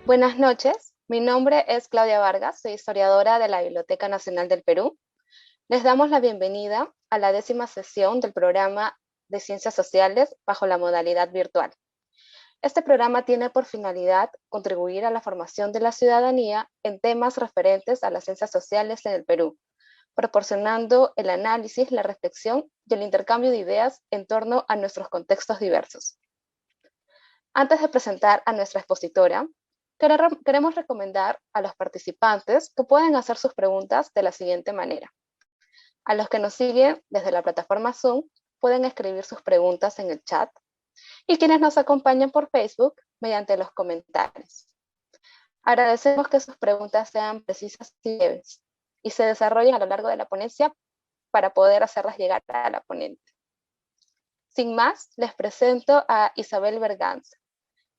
Buenas noches, mi nombre es Claudia Vargas, soy historiadora de la Biblioteca Nacional del Perú. Les damos la bienvenida a la 10ª sesión del programa de Ciencias Sociales bajo la modalidad virtual. Este programa tiene por finalidad contribuir a la formación de la ciudadanía en temas referentes a las ciencias sociales en el Perú, proporcionando el análisis, la reflexión y el intercambio de ideas en torno a nuestros contextos diversos. Antes de presentar a nuestra expositora, queremos recomendar a los participantes que pueden hacer sus preguntas de la siguiente manera. A los que nos siguen desde la plataforma Zoom, pueden escribir sus preguntas en el chat, y quienes nos acompañan por Facebook mediante los comentarios. Agradecemos que sus preguntas sean precisas y breves y se desarrollen a lo largo de la ponencia para poder hacerlas llegar a la ponente. Sin más, les presento a Isabel Berganza.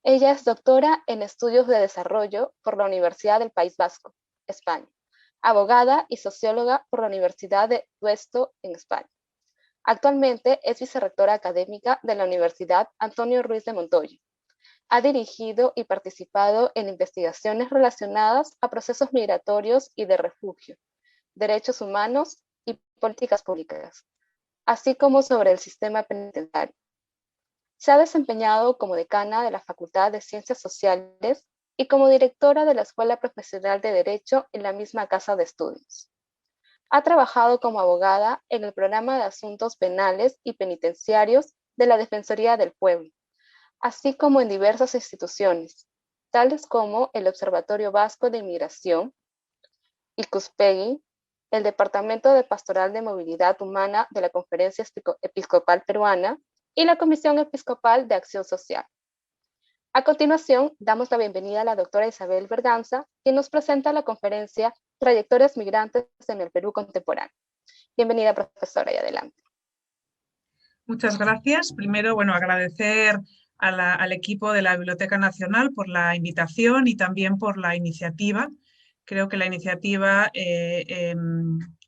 Ella es doctora en Estudios de Desarrollo por la Universidad del País Vasco, España, abogada y socióloga por la Universidad de Deusto en España. Actualmente es vicerrectora académica de la Universidad Antonio Ruiz de Montoya. Ha dirigido y participado en investigaciones relacionadas a procesos migratorios y de refugio, derechos humanos y políticas públicas, así como sobre el sistema penitenciario. Se ha desempeñado como decana de la Facultad de Ciencias Sociales y como directora de la Escuela Profesional de Derecho en la misma casa de estudios. Ha trabajado como abogada en el Programa de Asuntos Penales y Penitenciarios de la Defensoría del Pueblo, así como en diversas instituciones, tales como el Observatorio Vasco de Inmigración, Ikuspegui, el Departamento de Pastoral de Movilidad Humana de la Conferencia Episcopal Peruana y la Comisión Episcopal de Acción Social. A continuación, damos la bienvenida a la doctora Isabel Berganza, quien nos presenta la conferencia Trayectorias Migrantes en el Perú Contemporáneo. Bienvenida, profesora, y adelante. Muchas gracias. Primero, agradecer al equipo de la Biblioteca Nacional por la invitación y también por la iniciativa. Creo que la iniciativa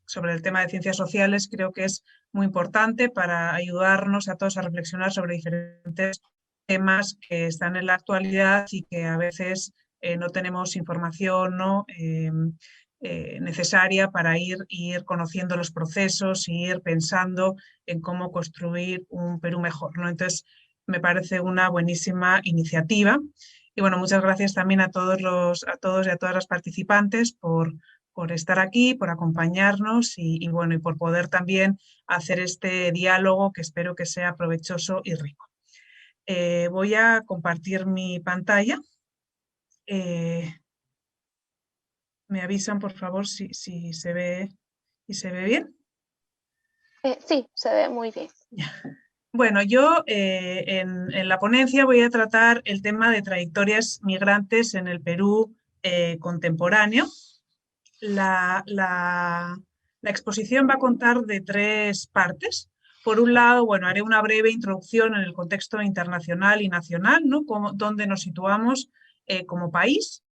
sobre el tema de ciencias sociales creo que es muy importante para ayudarnos a todos a reflexionar sobre diferentes temas que están en la actualidad y que a veces no tenemos información, ¿no? Necesaria para ir conociendo los procesos y ir pensando en cómo construir un Perú mejor, ¿no? Entonces, me parece una buenísima iniciativa. Y muchas gracias también a todos y a todas las participantes por estar aquí, por acompañarnos y por poder también hacer este diálogo que espero que sea provechoso y rico. Voy a compartir mi pantalla. ¿Me avisan, por favor, si se ve bien? Sí, se ve muy bien. Bueno, yo en la ponencia voy a tratar el tema de trayectorias migrantes en el Perú contemporáneo. La exposición va a contar de 3 partes. Por un lado, haré una breve introducción en el contexto internacional y nacional, ¿no? Dónde nos situamos como país.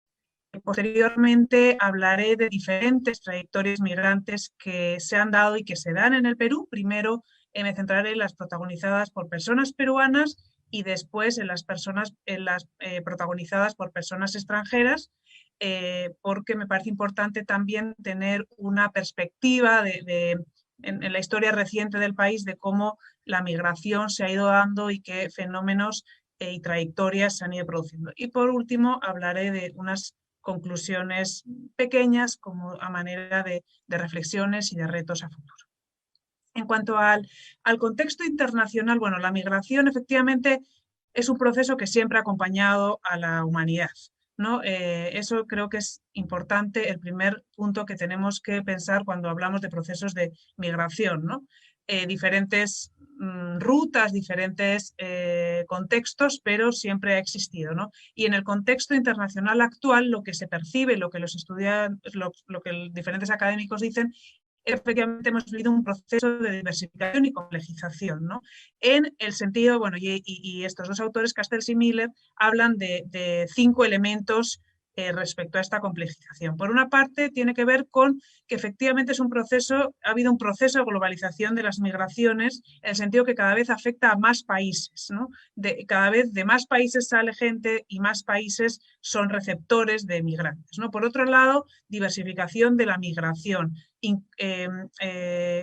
Posteriormente hablaré de diferentes trayectorias migrantes que se han dado y que se dan en el Perú. Primero me centraré en las protagonizadas por personas peruanas y después en las protagonizadas por personas extranjeras, porque me parece importante también tener una perspectiva en la historia reciente del país de cómo la migración se ha ido dando y qué fenómenos y trayectorias se han ido produciendo. Y por último hablaré de unas conclusiones pequeñas como a manera de reflexiones y de retos a futuro. En cuanto al contexto internacional, la migración efectivamente es un proceso que siempre ha acompañado a la humanidad, ¿no? Eso creo que es importante, el primer punto que tenemos que pensar cuando hablamos de procesos de migración, ¿no? Diferentes rutas, diferentes contextos, pero siempre ha existido, ¿no? Y en el contexto internacional actual, lo que se percibe, lo que los estudiantes, lo que diferentes académicos dicen, efectivamente hemos vivido un proceso de diversificación y complejización, ¿no? En el sentido, y estos 2 autores, Castells y Miller, hablan de 5 elementos respecto a esta complejización. Por una parte, tiene que ver con que efectivamente ha habido un proceso de globalización de las migraciones, en el sentido que cada vez afecta a más países, ¿no? Cada vez de más países sale gente y más países son receptores de migrantes, ¿no? Por otro lado, diversificación de la migración.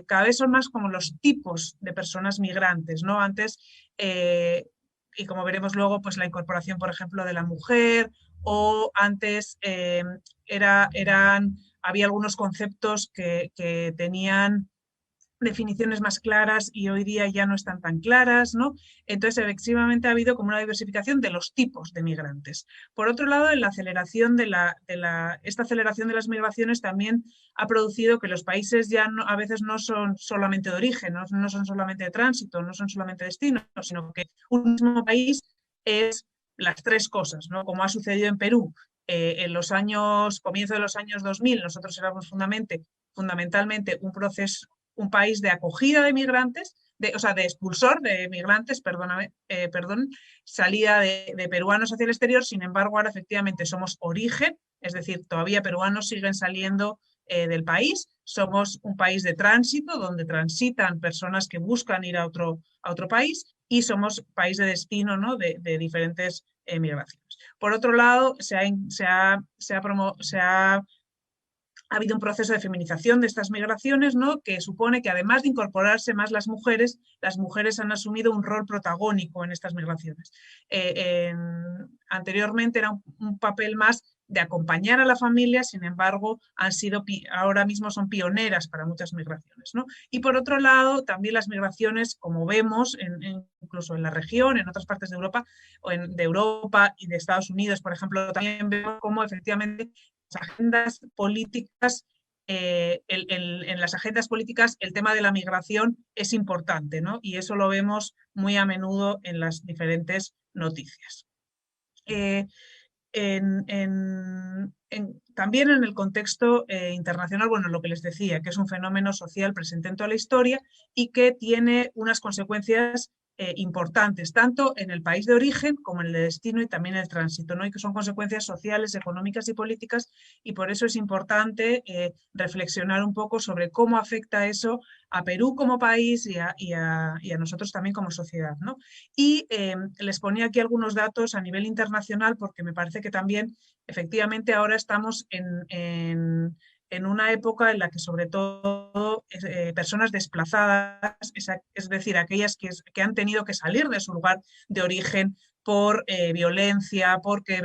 Cada vez son más como los tipos de personas migrantes, ¿no? Antes, y como veremos luego, pues la incorporación, por ejemplo, de la mujer, o antes había algunos conceptos que tenían definiciones más claras y hoy día ya no están tan claras, ¿no? Entonces, efectivamente ha habido como una diversificación de los tipos de migrantes. Por otro lado, en la aceleración esta aceleración de las migraciones también ha producido que los países ya a veces no son solamente de origen, no son solamente de tránsito, no son solamente destino, sino que un mismo país es las tres cosas, ¿no? Como ha sucedido en Perú. En los comienzo de los años 2000, nosotros éramos fundamentalmente un país de acogida de migrantes, de expulsor de migrantes, salida de peruanos hacia el exterior. Sin embargo, ahora efectivamente somos origen, es decir, todavía peruanos siguen saliendo del país. Somos un país de tránsito, donde transitan personas que buscan ir a otro país, y somos país de destino, ¿no? de diferentes migraciones. Por otro lado, ha habido un proceso de feminización de estas migraciones, ¿no? Que supone que además de incorporarse más las mujeres han asumido un rol protagónico en estas migraciones. Anteriormente era un papel más de acompañar a la familia, sin embargo, ahora mismo son pioneras para muchas migraciones, ¿no? Y por otro lado, también las migraciones, como vemos, incluso en la región, en otras partes de Europa, de Europa y de Estados Unidos, por ejemplo, también vemos cómo efectivamente las agendas políticas, en las agendas políticas el tema de la migración es importante, ¿no? Y eso lo vemos muy a menudo en las diferentes noticias. También en el contexto internacional, bueno, lo que les decía, que es un fenómeno social presente en toda la historia y que tiene unas consecuencias importantes, tanto en el país de origen como en el de destino y también en el tránsito, ¿no? Y que son consecuencias sociales, económicas y políticas, y por eso es importante reflexionar un poco sobre cómo afecta eso a Perú como país y a nosotros también como sociedad, ¿no? Y les ponía aquí algunos datos a nivel internacional porque me parece que también efectivamente ahora estamos en una época en la que sobre todo personas desplazadas, es decir, aquellas que han tenido que salir de su lugar de origen por violencia, porque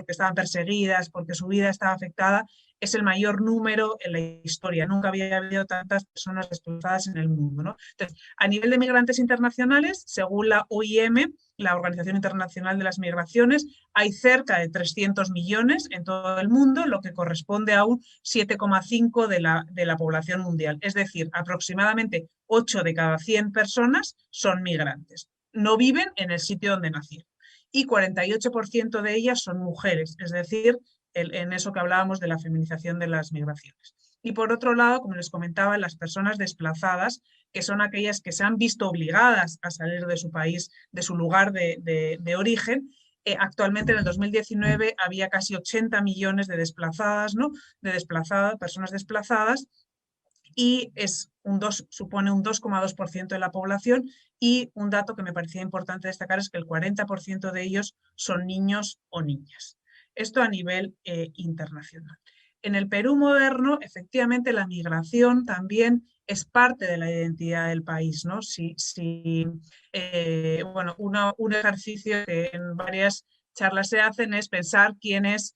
estaban perseguidas, porque su vida estaba afectada, es el mayor número en la historia. Nunca había habido tantas personas desplazadas en el mundo, ¿no? Entonces, a nivel de migrantes internacionales, según la OIM, la Organización Internacional de las Migraciones, hay cerca de 300 millones en todo el mundo, lo que corresponde a un 7,5% de la población mundial. Es decir, aproximadamente 8 de cada 100 personas son migrantes. No viven en el sitio donde nacieron. Y 48% de ellas son mujeres, es decir, en eso que hablábamos de la feminización de las migraciones. Y por otro lado, como les comentaba, las personas desplazadas, que son aquellas que se han visto obligadas a salir de su país, de su lugar de origen. Actualmente en el 2019 había casi 80 millones de desplazadas, ¿no? Personas desplazadas, y supone un 2,2% de la población, y un dato que me parecía importante destacar es que el 40% de ellos son niños o niñas. Esto a nivel internacional. En el Perú moderno, efectivamente, la migración también es parte de la identidad del país, ¿no? Bueno, un ejercicio que en varias charlas se hacen es pensar quiénes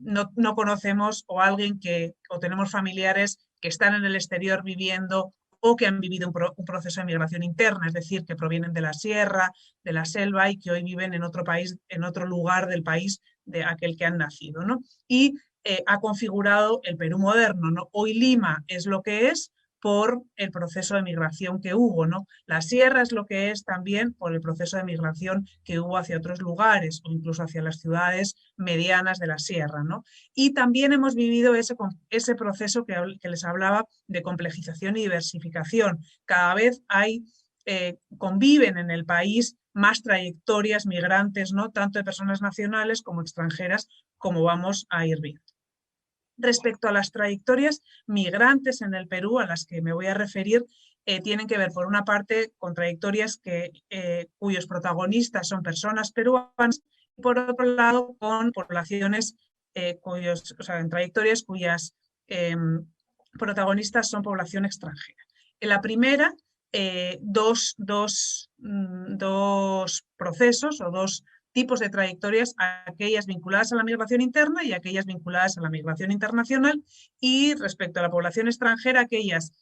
no conocemos, o tenemos familiares que están en el exterior viviendo o que han vivido un proceso de migración interna, es decir, que provienen de la sierra, de la selva, y que hoy viven en otro país, en otro lugar del país de aquel que han nacido, ¿no? Y ha configurado el Perú moderno, ¿no? Hoy Lima es lo que es por el proceso de migración que hubo, ¿no? La sierra es lo que es también por el proceso de migración que hubo hacia otros lugares o incluso hacia las ciudades medianas de la sierra, ¿no? Y también hemos vivido ese proceso que les hablaba de complejización y diversificación. Cada vez conviven en el país más trayectorias migrantes, ¿no? Tanto de personas nacionales como extranjeras, como vamos a ir viendo. Respecto a las trayectorias migrantes en el Perú, a las que me voy a referir, tienen que ver, por una parte, con trayectorias cuyos protagonistas son personas peruanas, y por otro lado, con poblaciones en trayectorias cuyas protagonistas son población extranjera. En la primera, dos procesos o dos tipos de trayectorias, aquellas vinculadas a la migración interna y aquellas vinculadas a la migración internacional, y respecto a la población extranjera, aquellas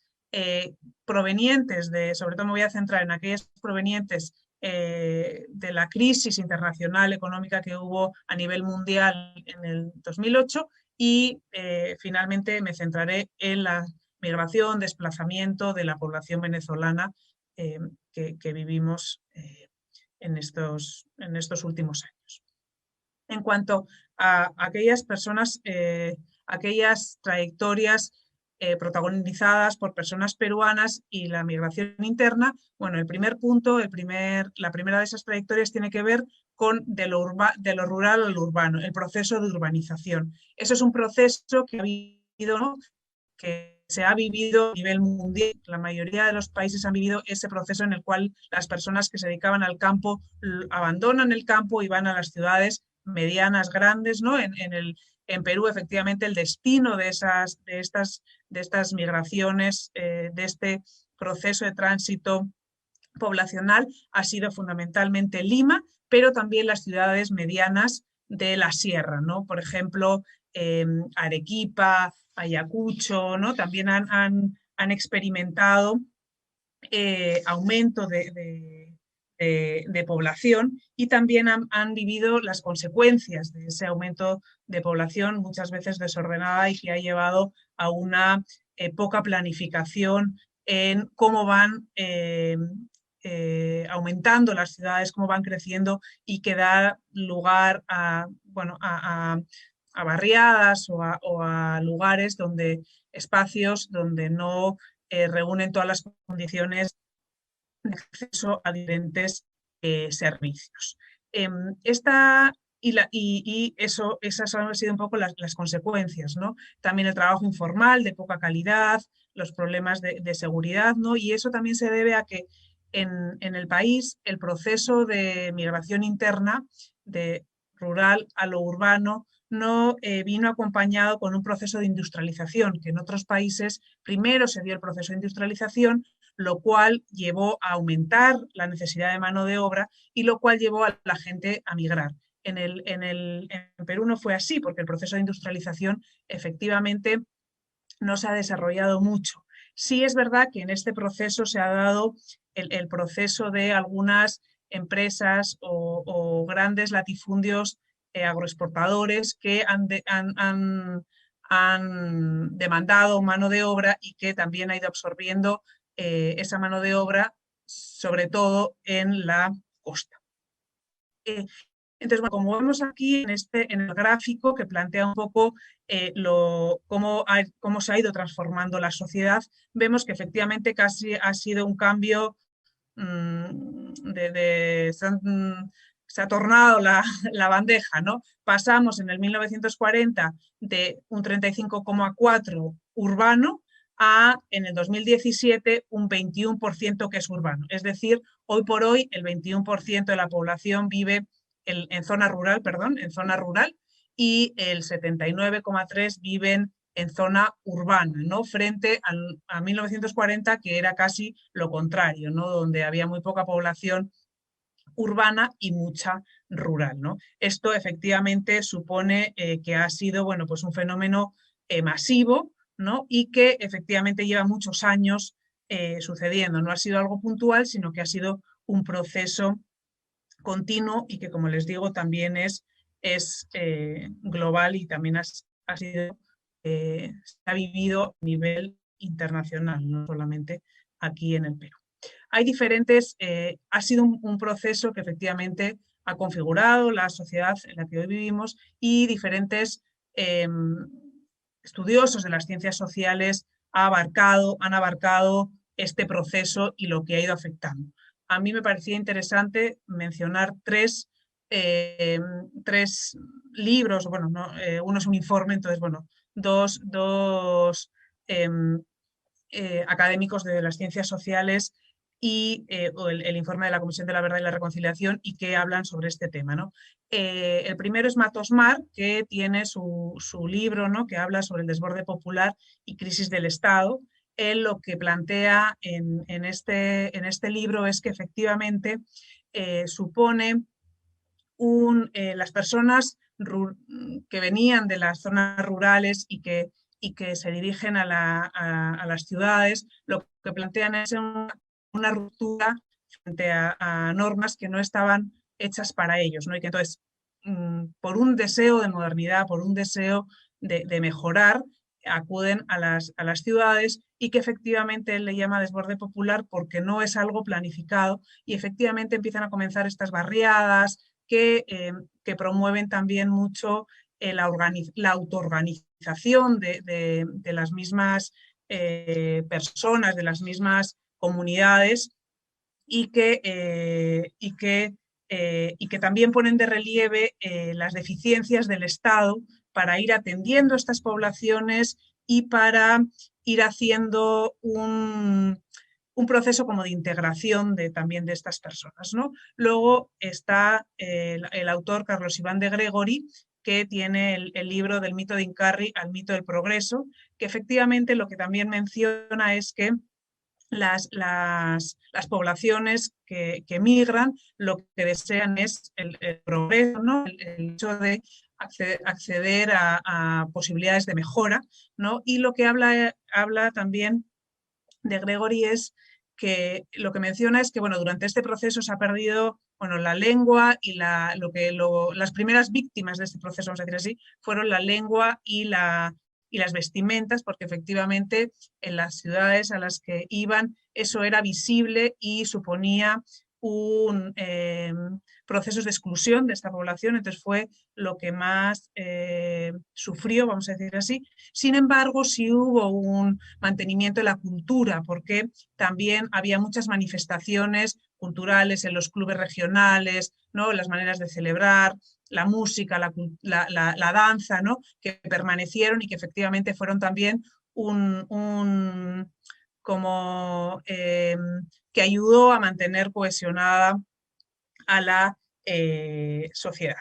provenientes sobre todo me voy a centrar en aquellas provenientes de la crisis internacional económica que hubo a nivel mundial en el 2008, y finalmente me centraré en la migración, desplazamiento de la población venezolana que vivimos en estos últimos años. En cuanto a aquellas personas, aquellas trayectorias protagonizadas por personas peruanas y la migración interna, bueno, el primer punto, la primera de esas trayectorias tiene que ver con de lo rural al urbano, el proceso de urbanización. Eso es un proceso que ha habido, ¿no?, que se ha vivido a nivel mundial. La mayoría de los países han vivido ese proceso en el cual las personas que se dedicaban al campo abandonan el campo y van a las ciudades medianas, grandes, ¿no? En Perú, efectivamente, el destino de estas migraciones, de este proceso de tránsito poblacional, ha sido fundamentalmente Lima, pero también las ciudades medianas de la sierra, ¿no? Por ejemplo, Arequipa, Ayacucho, ¿no? También han experimentado aumento de población, y también han vivido las consecuencias de ese aumento de población, muchas veces desordenada, y que ha llevado a una poca planificación en cómo van aumentando las ciudades, cómo van creciendo, y que da lugar a, bueno, a barriadas o a lugares espacios donde no reúnen todas las condiciones de acceso a diferentes servicios. Esas han sido un poco las consecuencias, ¿no? También el trabajo informal de poca calidad, los problemas de seguridad, ¿no? Y eso también se debe a que en el país el proceso de migración interna, de rural a lo urbano, no vino acompañado con un proceso de industrialización, que en otros países primero se dio el proceso de industrialización, lo cual llevó a aumentar la necesidad de mano de obra, y lo cual llevó a la gente a migrar. En Perú no fue así, porque el proceso de industrialización efectivamente no se ha desarrollado mucho. Sí es verdad que en este proceso se ha dado el proceso de algunas empresas o grandes latifundios agroexportadores que han demandado mano de obra, y que también ha ido absorbiendo esa mano de obra, sobre todo en la costa. Entonces, bueno, como vemos aquí en el gráfico que plantea un poco cómo se ha ido transformando la sociedad, vemos que efectivamente casi ha sido un cambio se ha tornado la bandeja, ¿no? Pasamos en el 1940 de un 35,4% urbano a, en el 2017, un 21% que es urbano. Es decir, hoy por hoy el 21% de la población vive en zona rural, y el 79,3% viven en zona urbana, ¿no? Frente a 1940, que era casi lo contrario, ¿no? Donde había muy poca población urbana y mucha rural, ¿no? Esto efectivamente supone que ha sido, bueno, pues un fenómeno masivo, ¿no? Y que efectivamente lleva muchos años sucediendo. No ha sido algo puntual, sino que ha sido un proceso continuo, y que, como les digo, también es global, y también se ha vivido a nivel internacional, no solamente aquí en el Perú. Hay ha sido un proceso que efectivamente ha configurado la sociedad en la que hoy vivimos, y diferentes estudiosos de las ciencias sociales han abarcado este proceso y lo que ha ido afectando. a mí me parecía interesante mencionar tres libros, bueno, no, uno es un informe, entonces, bueno, dos em, académicos de las ciencias sociales y el informe de la Comisión de la Verdad y la Reconciliación y que hablan sobre este tema, ¿no? El primero es Matos Mar, que tiene su libro, ¿no?, que habla sobre el desborde popular y crisis del Estado. Él lo que plantea en este libro es que efectivamente supone las personas que venían de las zonas rurales y que se dirigen a las ciudades, lo que plantean es una ruptura frente a normas que no estaban hechas para ellos, ¿no? Y que entonces, por un deseo de modernidad, por un deseo de mejorar, acuden a las ciudades y que efectivamente él le llama desborde popular porque no es algo planificado y efectivamente empiezan a comenzar estas barriadas, que promueven también mucho la autoorganización de las mismas personas, de las mismas comunidades y que también ponen de relieve las deficiencias del Estado para ir atendiendo estas poblaciones y para ir haciendo un proceso como de integración también de estas personas, ¿no? Luego está el autor Carlos Iván de Gregori, que tiene el libro Del mito de Incarri al mito del progreso, que efectivamente lo que también menciona es que las poblaciones que migran lo que desean es el progreso, ¿no? El hecho de acceder a posibilidades de mejora, ¿no? Y lo que habla también de Gregory es que lo que menciona es que bueno, durante este proceso se ha perdido bueno, la lengua y las primeras víctimas de este proceso, vamos a decir así, fueron la lengua y las vestimentas, porque efectivamente en las ciudades a las que iban eso era visible y suponía un procesos de exclusión de esta población, entonces fue lo que más sufrió, vamos a decir así. Sin embargo, sí hubo un mantenimiento de la cultura, porque también había muchas manifestaciones culturales en los clubes regionales, ¿no?, las maneras de celebrar, la música, la danza, ¿no?, que permanecieron y que efectivamente fueron también como que ayudó a mantener cohesionada a la sociedad.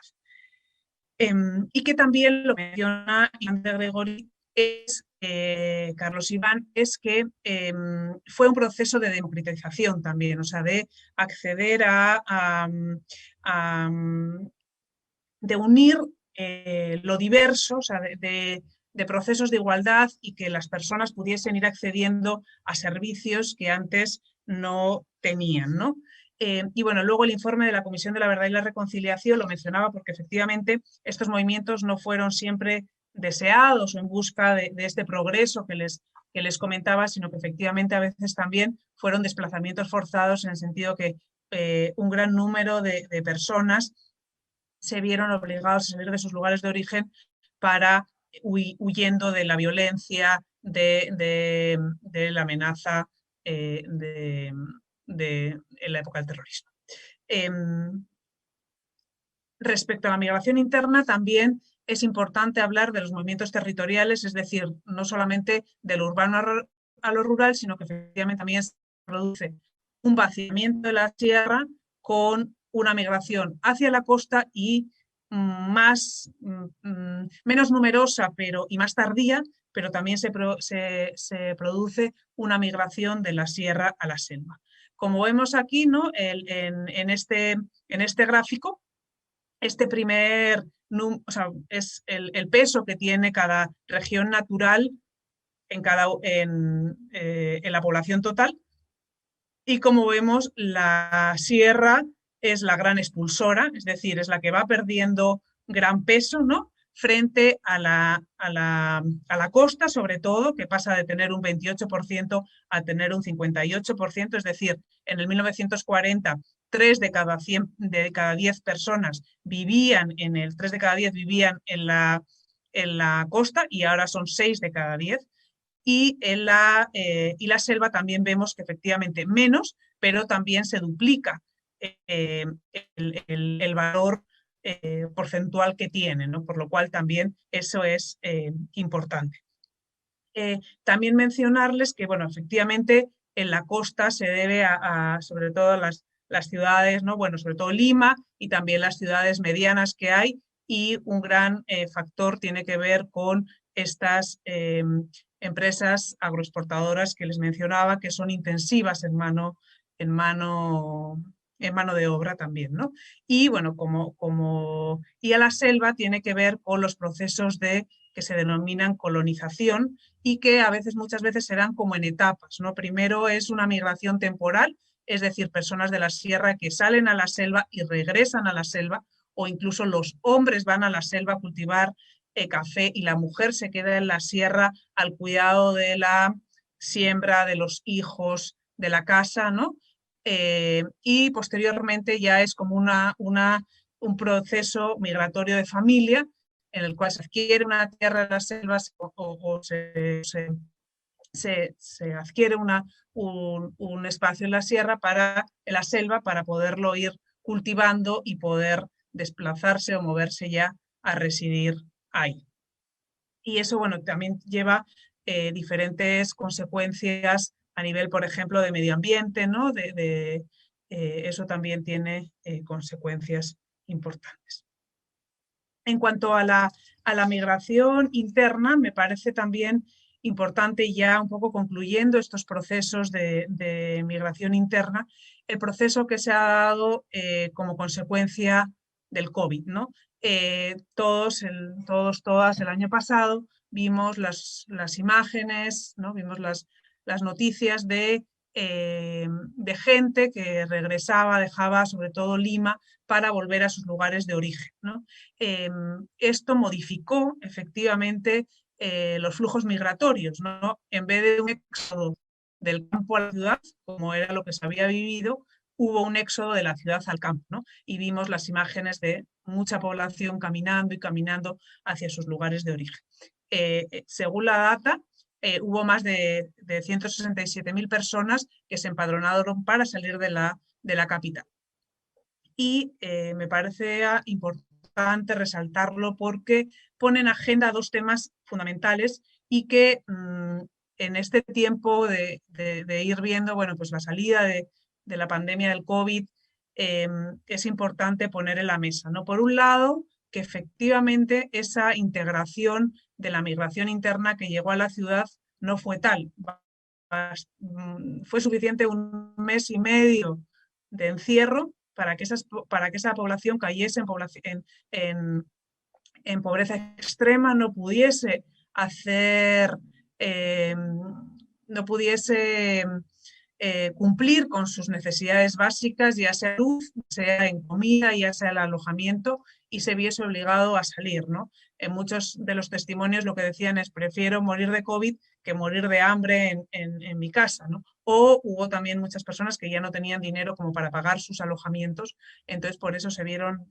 Y que también lo menciona Iván de Gregori es, Carlos Iván, es que fue un proceso de democratización también, o sea, de acceder de unir lo diverso, o sea, de procesos de igualdad y que las personas pudiesen ir accediendo a servicios que antes no tenían, ¿no? Y bueno, luego el informe de la Comisión de la Verdad y la Reconciliación lo mencionaba porque efectivamente estos movimientos no fueron siempre deseados o en busca de este progreso que les comentaba, sino que efectivamente a veces también fueron desplazamientos forzados en el sentido que un gran número de personas se vieron obligados a salir de sus lugares de origen para huyendo de la violencia, de la amenaza en la época del terrorismo. Respecto a la migración interna, también es importante hablar de los movimientos territoriales, es decir, no solamente de lo urbano a lo rural, sino que efectivamente también se produce un vaciamiento de la sierra con una migración hacia la costa y menos numerosa y más tardía, pero también se produce una migración de la sierra a la selva. Como vemos aquí, ¿no?, en este gráfico, este primer, o sea, es el peso que tiene cada región natural en la población total. Y como vemos, la sierra es la gran expulsora, es decir, es la que va perdiendo gran peso, ¿no?, frente a la costa, sobre todo, que pasa de tener un 28% a tener un 58%, es decir, en el 1940, 3 de cada 10 personas vivían 3 de cada 10 vivían en la costa y ahora son 6 de cada 10. Y la selva también vemos que efectivamente menos, pero también se duplica el valor porcentual que tiene, ¿no? Por lo cual también eso es importante. También mencionarles que, bueno, efectivamente en la costa se debe sobre todo a las ciudades, ¿no? Bueno, sobre todo Lima y también las ciudades medianas que hay, y un gran factor tiene que ver con estas empresas agroexportadoras que les mencionaba, que son intensivas en mano de obra también, ¿no? Y bueno, y a la selva tiene que ver con los procesos que se denominan colonización, y que muchas veces se dan como en etapas, ¿no? Primero es una migración temporal, es decir, personas de la sierra que salen a la selva y regresan a la selva, o incluso los hombres van a la selva a cultivar café y la mujer se queda en la sierra al cuidado de la siembra, de los hijos, de la casa, ¿no? Y posteriormente ya es como un proceso migratorio de familia, en el cual se adquiere una tierra en las selvas o se adquiere un espacio en la sierra en la selva para poderlo ir cultivando y poder desplazarse o moverse ya a residir ahí. Y eso, bueno, también lleva diferentes consecuencias a nivel, por ejemplo, de medio ambiente, ¿no? Eso también tiene consecuencias importantes. En cuanto a la migración interna, me parece también importante, ya un poco concluyendo estos procesos de migración interna, el proceso que se ha dado como consecuencia del COVID, ¿no? Todas, el año pasado vimos las imágenes, ¿no? Vimos las noticias de gente que regresaba, dejaba sobre todo Lima para volver a sus lugares de origen, ¿no? Esto modificó efectivamente los flujos migratorios, ¿no? En vez de un éxodo del campo a la ciudad, como era lo que se había vivido, hubo un éxodo de la ciudad al campo, ¿no? Y vimos las imágenes de mucha población caminando y caminando hacia sus lugares de origen. Según la data, hubo más de 167.000 personas que se empadronaron para salir de la capital. Y me parece importante resaltarlo porque pone en agenda dos temas fundamentales y que en este tiempo de ir viendo, bueno, pues la salida de la pandemia del COVID, es importante poner en la mesa, ¿no? Por un lado, que efectivamente esa integración de la migración interna que llegó a la ciudad no fue tal. Fue suficiente un mes y medio de encierro para que esa población cayese en pobreza extrema, no pudiese cumplir con sus necesidades básicas, ya sea luz, sea en comida, ya sea el alojamiento, y se viese obligado a salir, ¿no? En muchos de los testimonios lo que decían es: prefiero morir de COVID que morir de hambre en mi casa, ¿no? O hubo también muchas personas que ya no tenían dinero como para pagar sus alojamientos, entonces por eso se vieron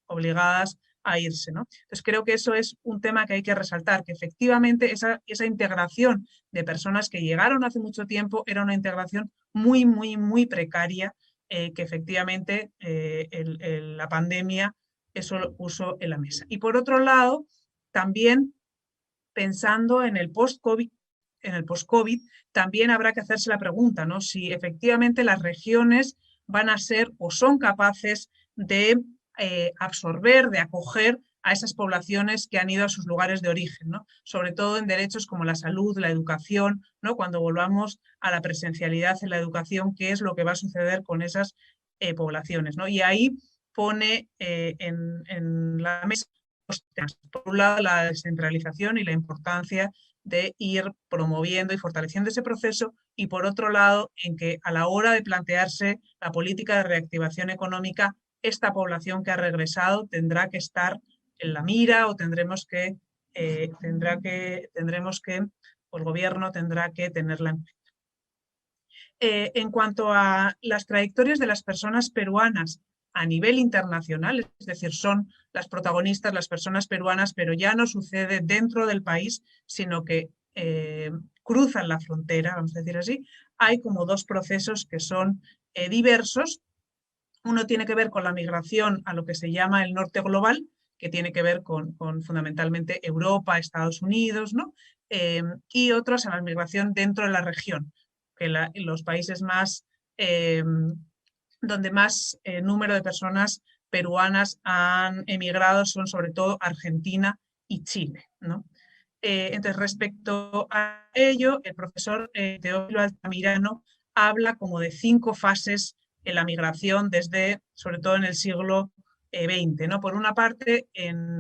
obligadas a irse, ¿no? Entonces creo que eso es un tema que hay que resaltar, que efectivamente esa integración de personas que llegaron hace mucho tiempo era una integración muy, muy, muy precaria, que efectivamente la pandemia eso lo puso en la mesa. Y por otro lado, también pensando en el post-COVID, también habrá que hacerse la pregunta, ¿no? Si efectivamente las regiones van a ser o son capaces de absorber, de acoger a esas poblaciones que han ido a sus lugares de origen, ¿no? Sobre todo en derechos como la salud, la educación, ¿no? Cuando volvamos a la presencialidad en la educación, ¿qué es lo que va a suceder con esas poblaciones, ¿no? Y ahí pone en la mesa dos temas. Por un lado, la descentralización y la importancia de ir promoviendo y fortaleciendo ese proceso, y por otro lado, en que a la hora de plantearse la política de reactivación económica, esta población que ha regresado tendrá que estar en la mira, o o el gobierno tendrá que tenerla en cuenta. En cuanto a las trayectorias de las personas peruanas a nivel internacional, es decir, son las protagonistas las personas peruanas, pero ya no sucede dentro del país, sino que cruzan la frontera, vamos a decir así, hay como dos procesos que son diversos. Uno tiene que ver con la migración a lo que se llama el norte global, que tiene que ver con fundamentalmente Europa, Estados Unidos, ¿no? Y otros a la migración dentro de la región, que los países más, donde más número de personas peruanas han emigrado son sobre todo Argentina y Chile, ¿no? Entonces, respecto a ello, el profesor Teófilo Altamirano habla como de 5 fases en la migración desde, sobre todo en el siglo XX, ¿no? Por una parte,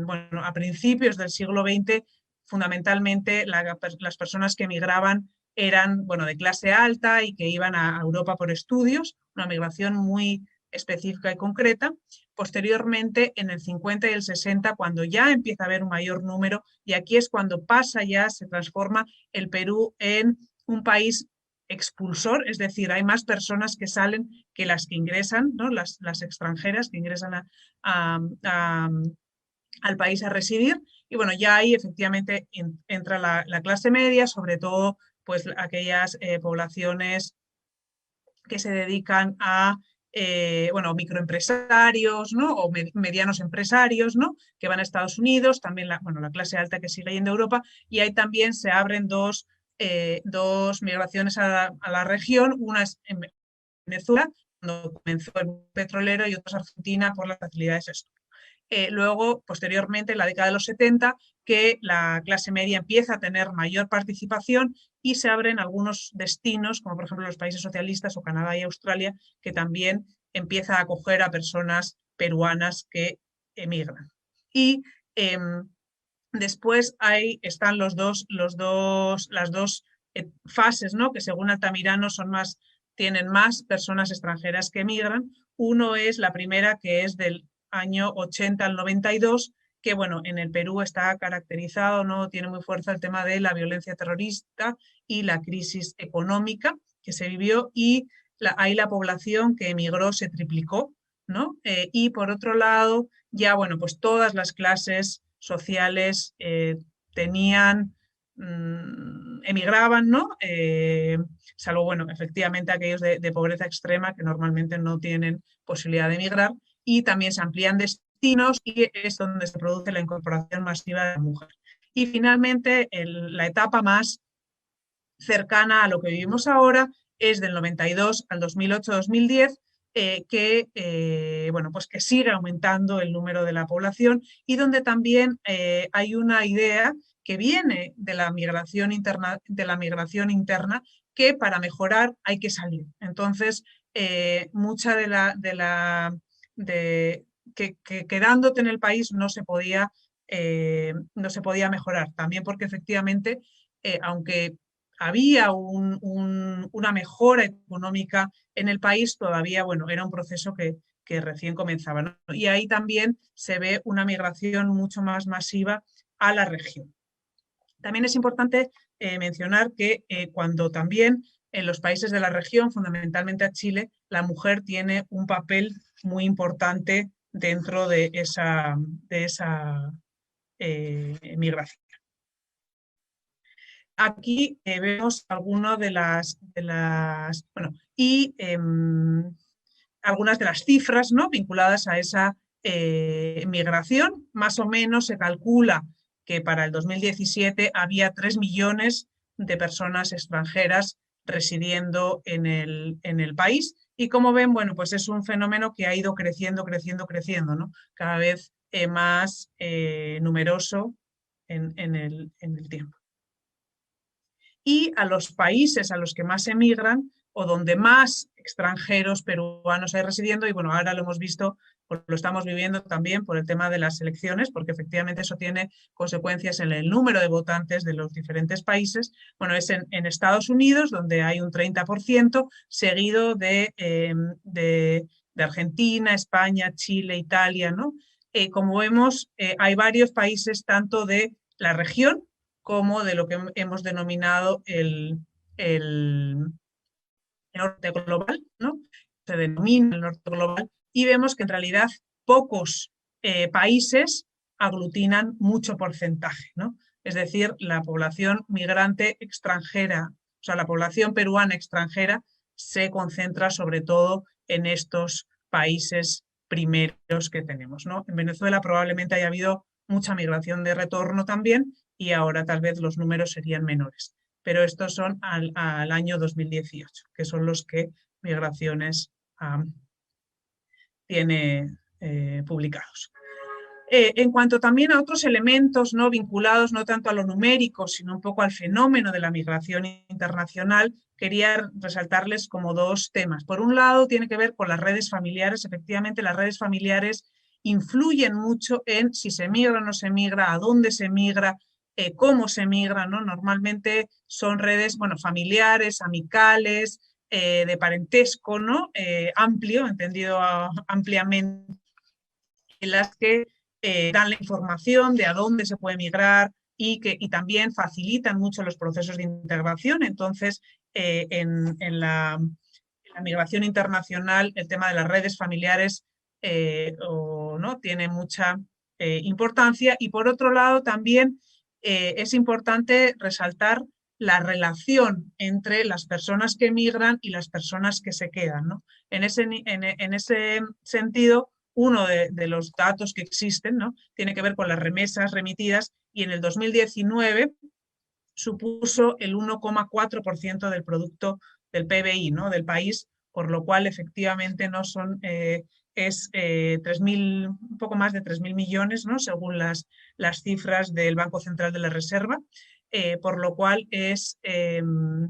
bueno, a principios del siglo XX, fundamentalmente las personas que emigraban eran, bueno, de clase alta y que iban a Europa por estudios, una migración muy específica y concreta. Posteriormente, en el 50 y el 60, cuando ya empieza a haber un mayor número, y aquí es cuando pasa ya, se transforma el Perú en un país expulsor, es decir, hay más personas que salen que las que ingresan, ¿no? Las extranjeras que ingresan al país a residir. Y bueno, ya ahí efectivamente entra la clase media, sobre todo pues aquellas poblaciones que se dedican a bueno, microempresarios, ¿no? O medianos empresarios, ¿no? Que van a Estados Unidos, también bueno, la clase alta que sigue yendo a Europa, y ahí también se abren dos migraciones a la región, una es en Venezuela, cuando comenzó el petrolero, y otra es Argentina por las facilidades de esto. Luego, posteriormente, en la década de los 70, que la clase media empieza a tener mayor participación y se abren algunos destinos, como por ejemplo los países socialistas o Canadá y Australia, que también empieza a acoger a personas peruanas que emigran. Y después están las dos fases, ¿no? Que según Altamirano tienen más personas extranjeras que emigran. Uno es la primera, que es del año 80 al 92, que bueno, en el Perú está caracterizado, ¿no? Tiene muy fuerza el tema de la violencia terrorista y la crisis económica que se vivió, y ahí la población que emigró se triplicó, ¿no? Y por otro lado, ya bueno, pues todas las clases sociales emigraban, ¿no? Salvo, bueno, efectivamente aquellos de pobreza extrema que normalmente no tienen posibilidad de emigrar, y también se amplían destinos y es donde se produce la incorporación masiva de la mujer. Y finalmente, la etapa más cercana a lo que vivimos ahora es del 92 al 2008-2010, bueno, pues que sigue aumentando el número de la población, y donde también hay una idea que viene de la migración interna, que para mejorar hay que salir. Entonces, mucha que quedándote en el país no se podía mejorar. También porque efectivamente, aunque había una mejora económica en el país, todavía, bueno, era un proceso que recién comenzaba, ¿no? Y ahí también se ve una migración mucho más masiva a la región. También es importante mencionar que cuando también en los países de la región, fundamentalmente a Chile, la mujer tiene un papel muy importante dentro de esa migración. Aquí vemos algunas bueno, y algunas de las cifras, ¿no? Vinculadas a esa migración. Más o menos se calcula que para el 2017 había 3 millones de personas extranjeras residiendo en el país. Y como ven, bueno, pues es un fenómeno que ha ido creciendo, ¿no? Cada vez más numeroso en el tiempo. Y a los países a los que más emigran o donde más extranjeros peruanos hay residiendo, y bueno, ahora lo hemos visto, lo estamos viviendo también por el tema de las elecciones, porque efectivamente eso tiene consecuencias en el número de votantes de los diferentes países. Bueno, es en Estados Unidos, donde hay un 30%, seguido de Argentina, España, Chile, Italia, ¿no? Como vemos, hay varios países tanto de la región como de lo que hemos denominado el norte global, ¿no? Se denomina el norte global, y vemos que en realidad pocos países aglutinan mucho porcentaje, ¿no? Es decir, la población migrante extranjera, o sea, la población peruana extranjera se concentra sobre todo en estos países primeros que tenemos, ¿no? En Venezuela probablemente haya habido mucha migración de retorno también y ahora tal vez los números serían menores. Pero estos son al año 2018, que son los que Migraciones tiene publicados. En cuanto también a otros elementos no vinculados no tanto a lo numérico, sino un poco al fenómeno de la migración internacional, quería resaltarles como dos temas. Por un lado, tiene que ver con las redes familiares. Efectivamente, las redes familiares influyen mucho en si se migra o no se migra, a dónde se migra, cómo se migra, ¿no? Normalmente son redes, bueno, familiares, amicales, de parentesco, ¿no? Amplio, entendido ampliamente, en las que dan la información de a dónde se puede migrar y también facilitan mucho los procesos de integración. Entonces, en la migración internacional, el tema de las redes familiares ¿no? tiene mucha importancia. Y por otro lado, también es importante resaltar la relación entre las personas que migran y las personas que se quedan, ¿no? En ese sentido, uno de los datos que existen, ¿no? tiene que ver con las remesas remitidas, y en el 2019 supuso el 1,4% del producto del PBI, ¿no? del país, por lo cual efectivamente no son, es 3.000, un poco más de 3.000 millones, ¿no? según las cifras del Banco Central de la Reserva, por lo cual es el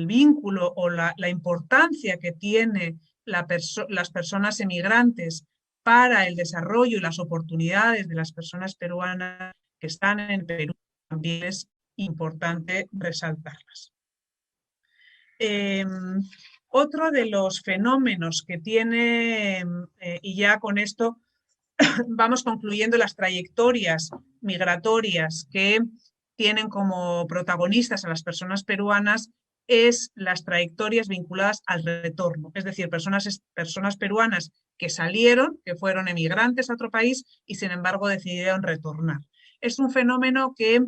vínculo o la importancia que tiene las personas emigrantes para el desarrollo y las oportunidades de las personas peruanas que están en Perú, también es importante resaltarlas. Otro de los fenómenos que tiene, y ya con esto vamos concluyendo, las trayectorias migratorias que tienen como protagonistas a las personas peruanas, es las trayectorias vinculadas al retorno, es decir, personas peruanas que salieron, que fueron emigrantes a otro país y sin embargo decidieron retornar. Es un fenómeno que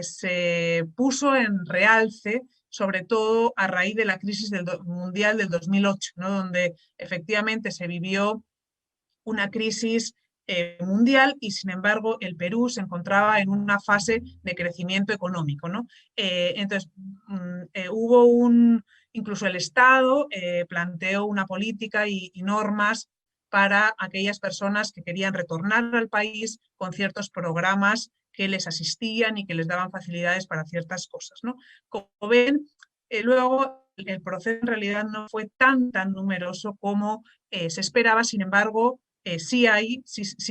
se puso en realce sobre todo a raíz de la crisis mundial del 2008, ¿no? donde efectivamente se vivió una crisis mundial y sin embargo el Perú se encontraba en una fase de crecimiento económico, ¿no? Entonces hubo incluso el Estado planteó una política y normas para aquellas personas que querían retornar al país con ciertos programas que les asistían y que les daban facilidades para ciertas cosas, ¿no? Como ven, luego el proceso en realidad no fue tan numeroso como se esperaba, sin embargo, sí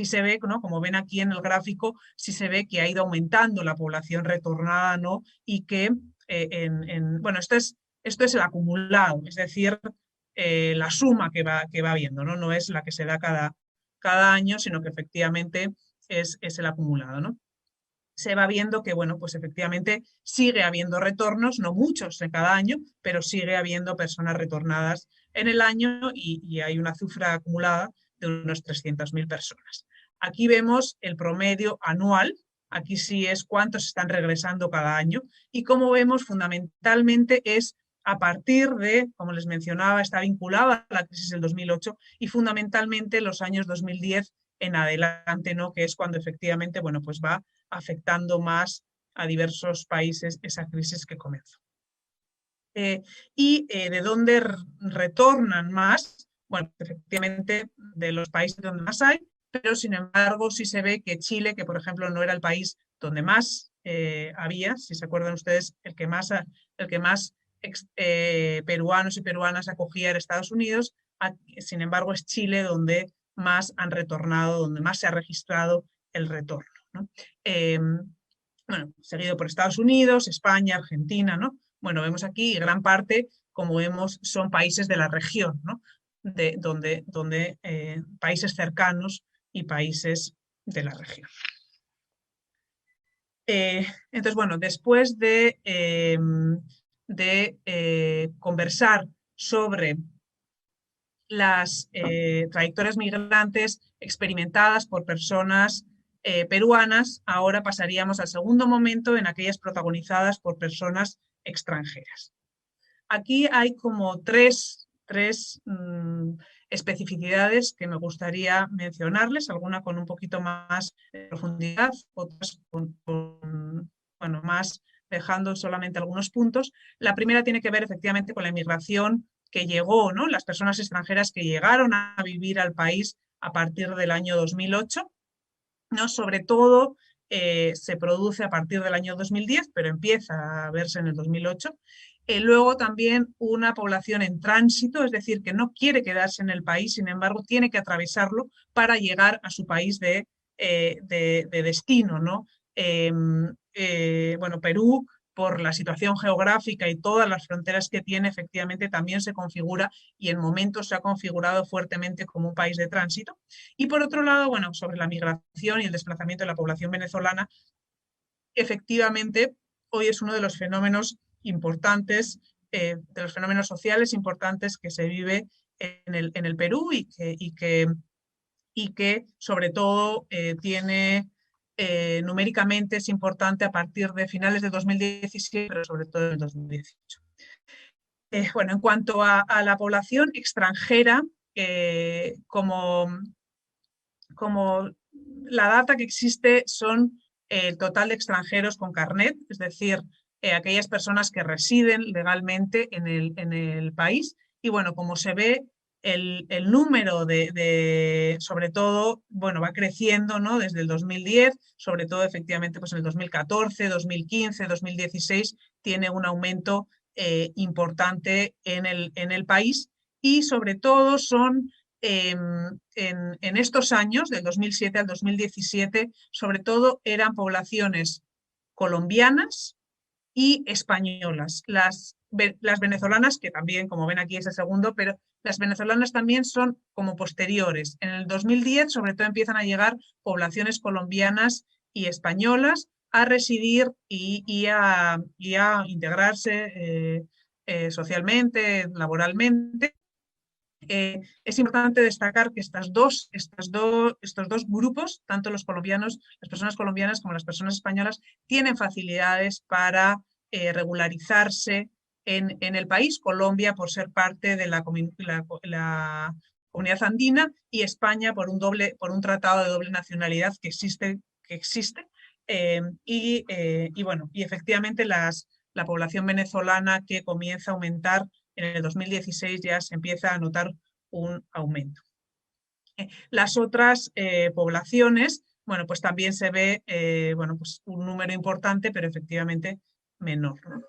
se ve, ¿no? como ven aquí en el gráfico, sí se ve que ha ido aumentando la población retornada, ¿no? y que, bueno, esto es el acumulado, es decir, la suma que va viendo, ¿no? no es la que se da cada año, sino que efectivamente es el acumulado, ¿no? Se va viendo que, bueno, pues efectivamente sigue habiendo retornos, no muchos en cada año, pero sigue habiendo personas retornadas en el año y hay una cifra acumulada de unos 300.000 personas. Aquí vemos el promedio anual, aquí sí es cuántos están regresando cada año, y como vemos fundamentalmente es a partir de, como les mencionaba, está vinculada a la crisis del 2008 y fundamentalmente los años 2010 en adelante, ¿no? que es cuando efectivamente, bueno, pues va afectando más a diversos países esa crisis que comenzó. ¿De dónde retornan más? Bueno, efectivamente de los países donde más hay, pero sin embargo sí se ve que Chile, que por ejemplo no era el país donde más había, si se acuerdan ustedes, el que más peruanos y peruanas acogía era Estados Unidos, sin embargo es Chile donde más han retornado, donde más se ha registrado el retorno, ¿no? Bueno, seguido por Estados Unidos, España, Argentina, ¿no? Bueno, vemos aquí gran parte, como vemos, son países de la región, ¿no? donde países cercanos y países de la región. Entonces, bueno, después de conversar sobre las trayectorias migrantes experimentadas por personas peruanas, ahora pasaríamos al segundo momento en aquellas protagonizadas por personas extranjeras. Aquí hay como tres especificidades que me gustaría mencionarles, alguna con un poquito más de profundidad, otras bueno, más dejando solamente algunos puntos. La primera tiene que ver efectivamente con la inmigración que llegó, ¿no? Las personas extranjeras que llegaron a vivir al país a partir del año 2008, ¿no? Sobre todo se produce a partir del año 2010, pero empieza a verse en el 2008. Luego también una población en tránsito, es decir, que no quiere quedarse en el país, sin embargo, tiene que atravesarlo para llegar a su país de destino, ¿no? Bueno, Perú, por la situación geográfica y todas las fronteras que tiene, efectivamente también se configura y en momentos se ha configurado fuertemente como un país de tránsito. Y por otro lado, bueno, sobre la migración y el desplazamiento de la población venezolana, efectivamente, hoy es uno de los fenómenos importantes, de los fenómenos sociales importantes que se vive en el Perú y que sobre todo tiene numéricamente es importante a partir de finales de 2017, pero sobre todo en 2018. Bueno, en cuanto a la población extranjera, como la data que existe son el total de extranjeros con carnet, es decir, aquellas personas que residen legalmente en el país. Y bueno, como se ve, el número sobre todo, bueno, va creciendo, ¿no? Desde el 2010, sobre todo efectivamente pues en el 2014, 2015, 2016, tiene un aumento importante en el país y sobre todo son en estos años, del 2007 al 2017, sobre todo eran poblaciones colombianas y españolas. Las venezolanas, que también, como ven aquí, es el segundo, pero las venezolanas también son como posteriores. En el 2010, sobre todo, empiezan a llegar poblaciones colombianas y españolas a residir y a integrarse socialmente, laboralmente. Es importante destacar que estos dos grupos, tanto los colombianos, las personas colombianas como las personas españolas, tienen facilidades para regularizarse en el país. Colombia por ser parte de la comunidad andina y España por un tratado de doble nacionalidad que existe. Bueno, y efectivamente la población venezolana que comienza a aumentar en el 2016 ya se empieza a notar un aumento. Las otras poblaciones, bueno, pues también se ve bueno, pues un número importante, pero efectivamente menor, ¿no?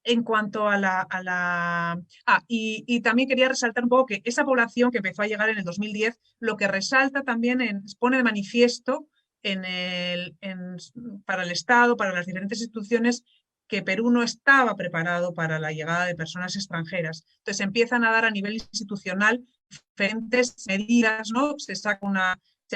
En cuanto a y también quería resaltar un poco que esa población que empezó a llegar en el 2010, lo que resalta también, pone de manifiesto para el Estado, para las diferentes instituciones, que Perú no estaba preparado para la llegada de personas extranjeras. Entonces empiezan a dar a nivel institucional diferentes medidas, ¿no? Se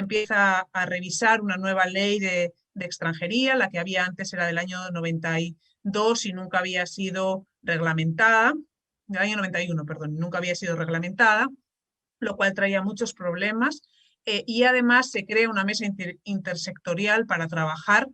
empieza a revisar una nueva ley de extranjería, la que había antes era del año 92 y nunca había sido reglamentada, del año 91, perdón, nunca había sido reglamentada, lo cual traía muchos problemas. Y además se crea una mesa intersectorial para trabajar,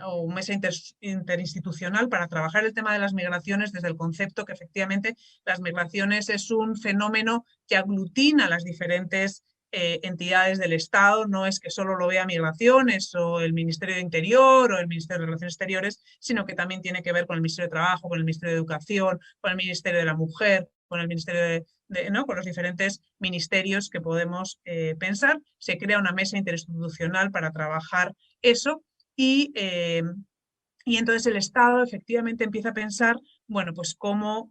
o mesa interinstitucional para trabajar el tema de las migraciones desde el concepto que efectivamente las migraciones es un fenómeno que aglutina las diferentes entidades del Estado, no es que solo lo vea Migraciones o el Ministerio de Interior o el Ministerio de Relaciones Exteriores, sino que también tiene que ver con el Ministerio de Trabajo, con el Ministerio de Educación, con el Ministerio de la Mujer, con el Ministerio ¿no? Con los diferentes ministerios que podemos pensar. Se crea una mesa interinstitucional para trabajar eso y entonces el Estado efectivamente empieza a pensar, bueno, pues cómo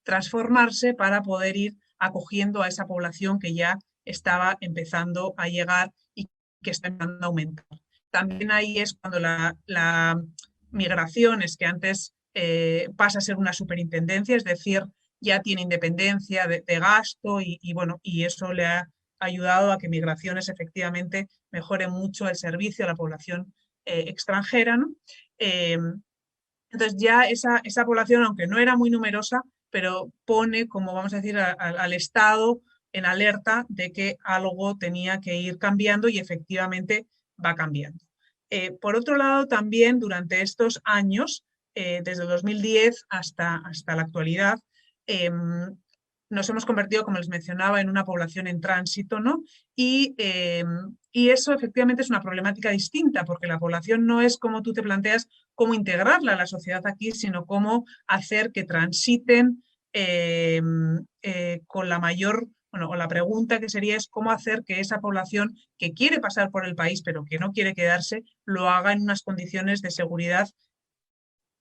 transformarse para poder ir acogiendo a esa población que ya estaba empezando a llegar y que está empezando a aumentar. También ahí es cuando la migración es que antes pasa a ser una superintendencia, es decir, ya tiene independencia de gasto bueno, y eso le ha ayudado a que migraciones efectivamente mejore mucho el servicio a la población extranjera, ¿no? Entonces ya esa población, aunque no era muy numerosa, pero pone, como vamos a decir, al Estado en alerta de que algo tenía que ir cambiando y efectivamente va cambiando. Por otro lado, también durante estos años, desde 2010 hasta la actualidad, nos hemos convertido, como les mencionaba, en una población en tránsito, ¿no? Y eso efectivamente es una problemática distinta, porque la población no es como tú te planteas cómo integrarla a la sociedad aquí, sino cómo hacer que transiten con la mayor, bueno, o la pregunta que sería es cómo hacer que esa población que quiere pasar por el país pero que no quiere quedarse, lo haga en unas condiciones de seguridad,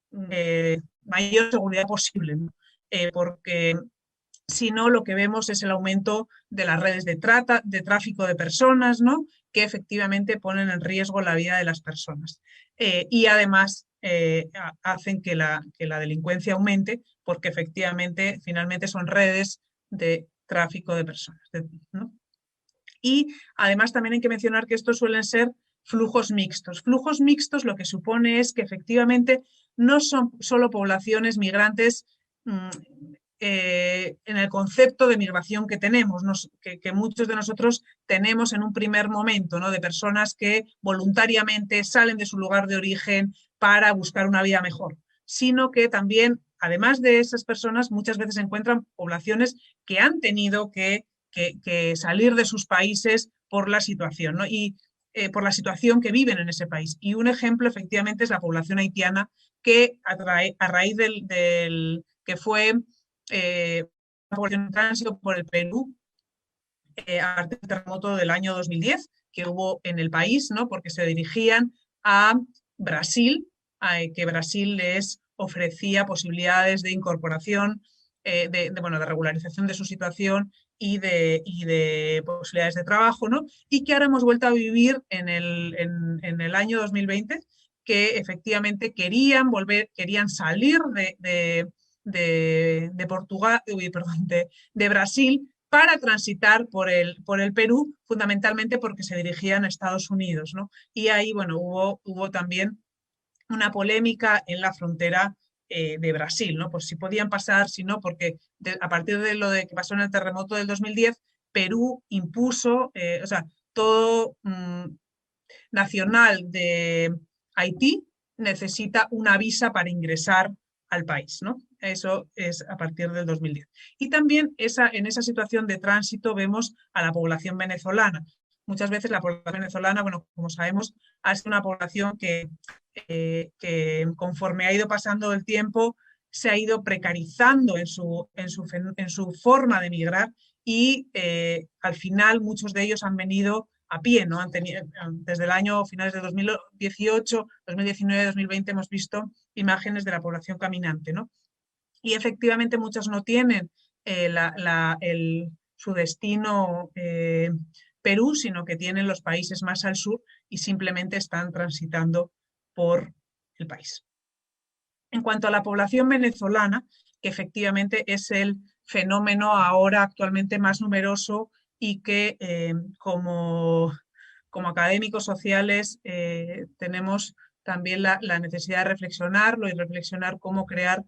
mayor seguridad posible, ¿no? Porque si no, lo que vemos es el aumento de las redes de tráfico de personas, ¿no? Que efectivamente ponen en riesgo la vida de las personas. Y además hacen que la delincuencia aumente porque efectivamente, finalmente son redes de tráfico de personas, ¿no? Y además también hay que mencionar que estos suelen ser flujos mixtos. Flujos mixtos lo que supone es que efectivamente no son solo poblaciones migrantes en el concepto de migración que tenemos, que muchos de nosotros tenemos en un primer momento, ¿no? De personas que voluntariamente salen de su lugar de origen para buscar una vida mejor, sino que también, además de esas personas, muchas veces se encuentran poblaciones que han tenido que salir de sus países por la situación, ¿no? Y por la situación que viven en ese país. Y un ejemplo, efectivamente, es la población haitiana que a raíz que fue una población en tránsito por el Perú a partir del terremoto del año 2010 que hubo en el país, ¿no? Porque se dirigían a Brasil, que Brasil les ofrecía posibilidades de incorporación, bueno, de regularización de su situación y de posibilidades de trabajo, ¿no? Y que ahora hemos vuelto a vivir en el año 2020, que efectivamente querían salir de Portugal, perdón, de Brasil para transitar por el Perú, fundamentalmente porque se dirigían a Estados Unidos, ¿no? Y ahí, bueno, hubo también una polémica en la frontera de Brasil, ¿no? Por si podían pasar, si no, porque a partir de lo de que pasó en el terremoto del 2010, Perú impuso, o sea, todo nacional de Haití necesita una visa para ingresar al país, ¿no? Eso es a partir del 2010. Y también en esa situación de tránsito vemos a la población venezolana. Muchas veces la población venezolana, bueno, como sabemos, ha sido una población que conforme ha ido pasando el tiempo se ha ido precarizando en su forma de migrar y al final muchos de ellos han venido a pie, ¿no? Desde el año finales de 2018, 2019, 2020 hemos visto imágenes de la población caminante, ¿no? Y efectivamente muchas no tienen su destino Perú, sino que tienen los países más al sur y simplemente están transitando por el país. En cuanto a la población venezolana, que efectivamente es el fenómeno ahora actualmente más numeroso y que como académicos sociales tenemos también la necesidad de reflexionarlo y reflexionar cómo crear,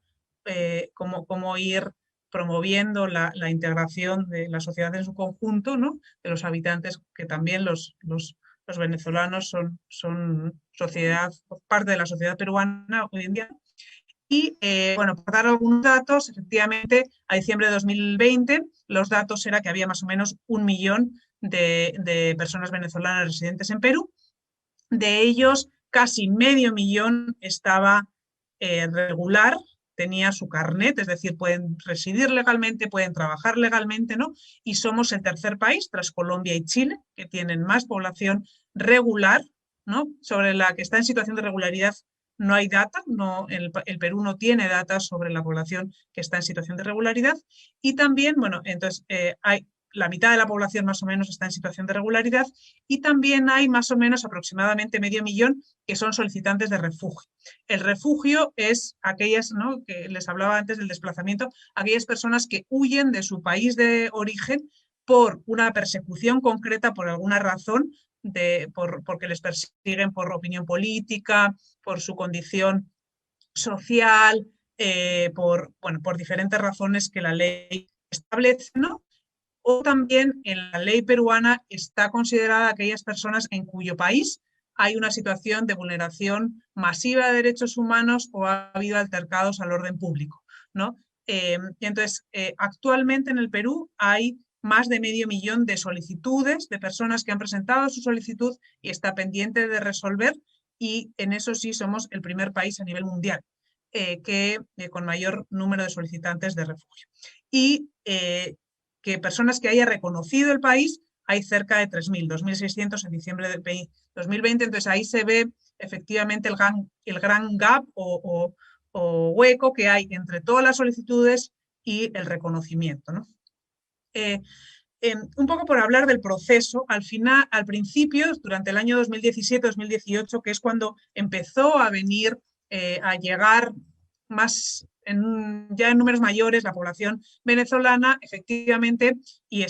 cómo ir promoviendo la integración de la sociedad en su conjunto, ¿no? De los habitantes, que también los venezolanos son parte de la sociedad peruana hoy en día. Y bueno, para dar algunos datos, efectivamente, a diciembre de 2020, los datos era que había más o menos 1 millón de personas venezolanas residentes en Perú. De ellos, casi medio millón estaba regular, tenía su carnet, es decir, pueden residir legalmente, pueden trabajar legalmente, ¿no? Y somos el tercer país, tras Colombia y Chile, que tienen más población regular, ¿no? Sobre la que está en situación de regularidad no hay data, el Perú no tiene datos sobre la población que está en situación de regularidad. Y también, bueno, entonces hay la mitad de la población más o menos está en situación de regularidad y también hay más o menos aproximadamente medio millón que son solicitantes de refugio. El refugio es aquellas, ¿no?, que les hablaba antes del desplazamiento, aquellas personas que huyen de su país de origen por una persecución concreta, por alguna razón, porque les persiguen por opinión política, por su condición social, por diferentes razones que la ley establece, ¿no? o también en la ley peruana está considerada aquellas personas en cuyo país hay una situación de vulneración masiva de derechos humanos o ha habido altercados al orden público, ¿no? Entonces, actualmente en el Perú hay más de 500.000 de solicitudes de personas que han presentado su solicitud y está pendiente de resolver, y en eso sí somos el primer país a nivel mundial con mayor número de solicitantes de refugio. Y que personas que haya reconocido el país hay cerca de 3.000, 2.600 en diciembre de 2020, entonces ahí se ve efectivamente el gran gap o hueco que hay entre todas las solicitudes y el reconocimiento, ¿no? Un poco por hablar del proceso, al principio, durante el año 2017-2018, que es cuando empezó a venir, a llegar más ya en números mayores la población venezolana, efectivamente, y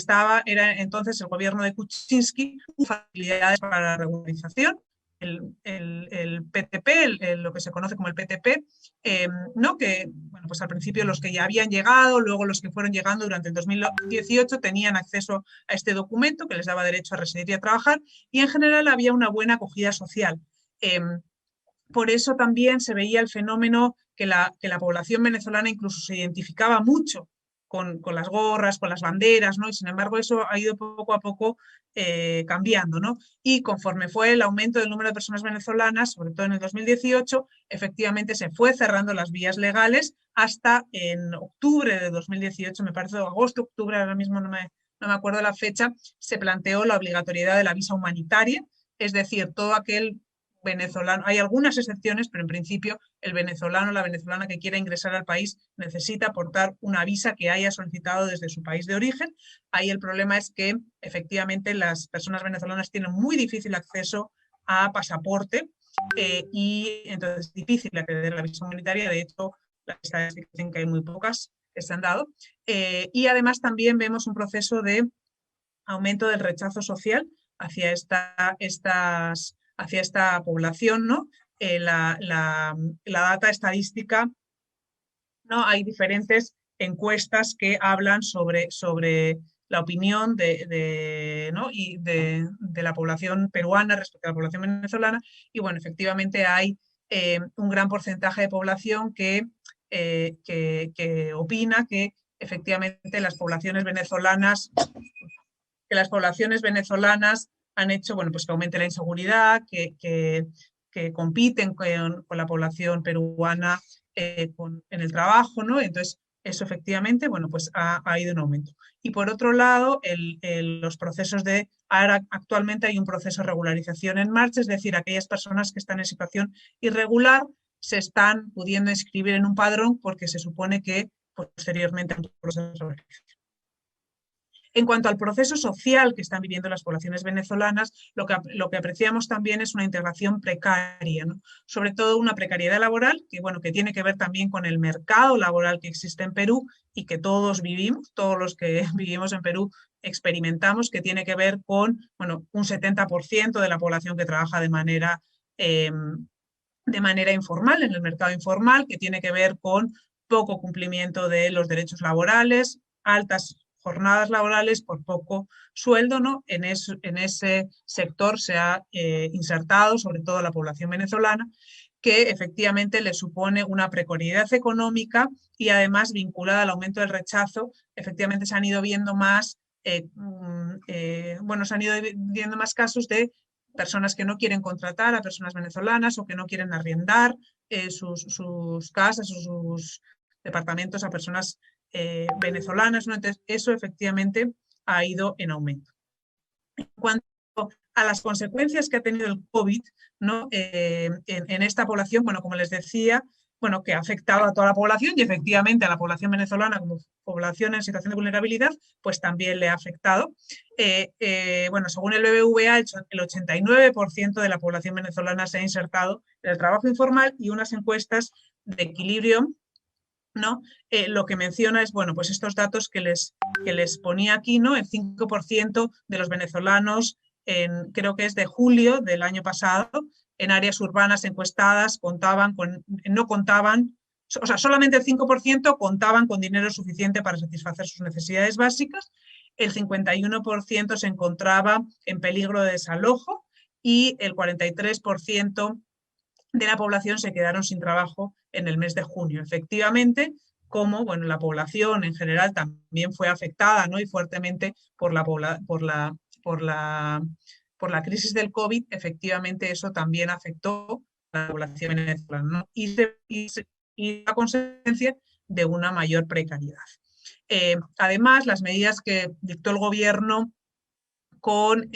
era entonces el gobierno de Kuczynski, facilidades para la regularización, el PTP, lo que se conoce como el PTP, ¿no? Que bueno, pues al principio los que ya habían llegado, luego los que fueron llegando durante el 2018 tenían acceso a este documento que les daba derecho a residir y a trabajar, y en general había una buena acogida social. Por eso también se veía el fenómeno que la población venezolana incluso se identificaba mucho con las gorras, con las banderas, ¿no? Y sin embargo eso ha ido poco a poco cambiando, ¿no? Y conforme fue el aumento del número de personas venezolanas, sobre todo en el 2018, efectivamente se fue cerrando las vías legales hasta en octubre de 2018, me parece, agosto, octubre, ahora mismo no me acuerdo la fecha, se planteó la obligatoriedad de la visa humanitaria, es decir, todo aquel venezolano, hay algunas excepciones, pero en principio el venezolano o la venezolana que quiera ingresar al país necesita aportar una visa que haya solicitado desde su país de origen. Ahí el problema es que efectivamente las personas venezolanas tienen muy difícil acceso a pasaporte y entonces es difícil acceder a la visa humanitaria. De hecho, las estadísticas dicen que hay muy pocas que se han dado. Y además también vemos un proceso de aumento del rechazo social hacia esta población, ¿no? La data estadística, ¿no? Hay diferentes encuestas que hablan sobre la opinión ¿no? de la población peruana respecto a la población venezolana, y bueno, efectivamente hay un gran porcentaje de población que opina que efectivamente las poblaciones venezolanas han hecho, bueno, pues que aumente la inseguridad, que compiten con la población peruana en el trabajo, ¿no? Entonces, eso efectivamente, bueno, pues ha ido en aumento. Y por otro lado, los procesos ahora actualmente hay un proceso de regularización en marcha, es decir, aquellas personas que están en situación irregular se están pudiendo inscribir en un padrón porque se supone que posteriormente han proceso de regularización. En cuanto al proceso social que están viviendo las poblaciones venezolanas, lo que apreciamos también es una integración precaria, ¿no? Sobre todo una precariedad laboral que tiene que ver también con el mercado laboral que existe en Perú y que todos vivimos, todos los que vivimos en Perú experimentamos, que tiene que ver con un 70% de la población que trabaja de manera informal, en el mercado informal, que tiene que ver con poco cumplimiento de los derechos laborales, altas jornadas laborales por poco sueldo, ¿no? En ese sector se ha insertado sobre todo la población venezolana, que efectivamente le supone una precariedad económica y además vinculada al aumento del rechazo. Efectivamente se han ido viendo más, casos de personas que no quieren contratar a personas venezolanas o que no quieren arriendar sus casas o sus departamentos a personas venezolanas, ¿no? Entonces, eso efectivamente ha ido en aumento. En cuanto a las consecuencias que ha tenido el COVID, ¿no? En esta población, como les decía, que ha afectado a toda la población y efectivamente a la población venezolana como población en situación de vulnerabilidad, pues también le ha afectado. Según el BBVA, el 89% de la población venezolana se ha insertado en el trabajo informal, y unas encuestas de Equilibrio, ¿no? Lo que menciona es, pues estos datos que les ponía aquí, ¿no? El 5% de los venezolanos, creo que es de julio del año pasado, en áreas urbanas encuestadas solamente el 5% contaban con dinero suficiente para satisfacer sus necesidades básicas, el 51% se encontraba en peligro de desalojo y el 43% de la población se quedaron sin trabajo en el mes de junio. Efectivamente, como bueno, la población en general también fue afectada, ¿no? Y fuertemente por la crisis del COVID, efectivamente eso también afectó a la población venezolana, ¿no? Y la consecuencia de una mayor precariedad. Además, las medidas que dictó el gobierno con,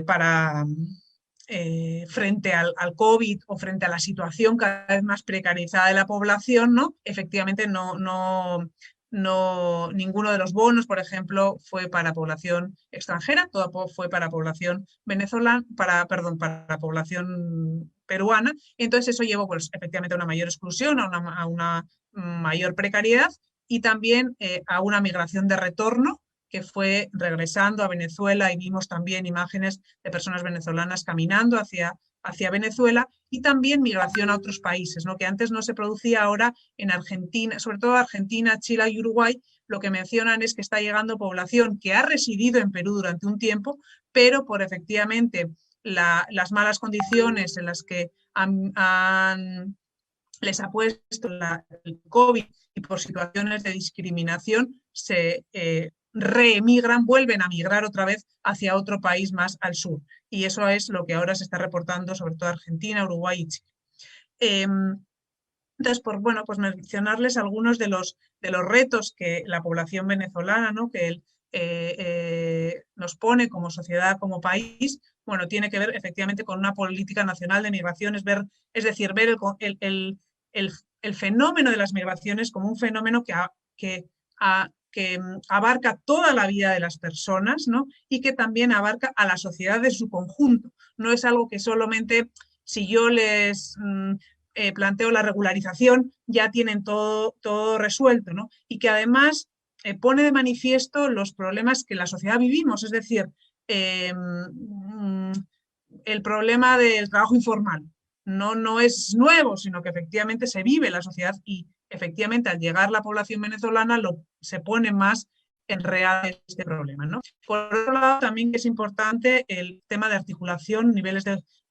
para frente al COVID o frente a la situación cada vez más precarizada de la población, ¿no? Efectivamente ninguno de los bonos, por ejemplo, fue para población extranjera, todo fue para población venezolana, para población peruana. Entonces eso llevó pues, efectivamente a una mayor exclusión, a una mayor precariedad y también a una migración de retorno que fue regresando a Venezuela y vimos también imágenes de personas venezolanas caminando hacia Venezuela y también migración a otros países, ¿no? Que antes no se producía, ahora en Argentina, sobre todo Argentina, Chile y Uruguay, lo que mencionan es que está llegando población que ha residido en Perú durante un tiempo, pero por efectivamente las malas condiciones en las que les ha puesto el COVID y por situaciones de discriminación se reemigran, vuelven a migrar otra vez hacia otro país más al sur. Y eso es lo que ahora se está reportando, sobre todo Argentina, Uruguay y Chile. Entonces, pues mencionarles algunos de los retos que la población venezolana, ¿no? que nos pone como sociedad, como país, bueno, tiene que ver efectivamente con una política nacional de migraciones, es decir, ver el fenómeno de las migraciones como un fenómeno que abarca toda la vida de las personas, ¿no? Y que también abarca a la sociedad de su conjunto. No es algo que solamente si yo les planteo la regularización ya tienen todo resuelto, ¿no? Y que además pone de manifiesto los problemas que en la sociedad vivimos, es decir, el problema del trabajo informal. No es nuevo, sino que efectivamente se vive en la sociedad y efectivamente al llegar la población venezolana se pone más en real este problema, ¿no? Por otro lado, también es importante el tema de articulación a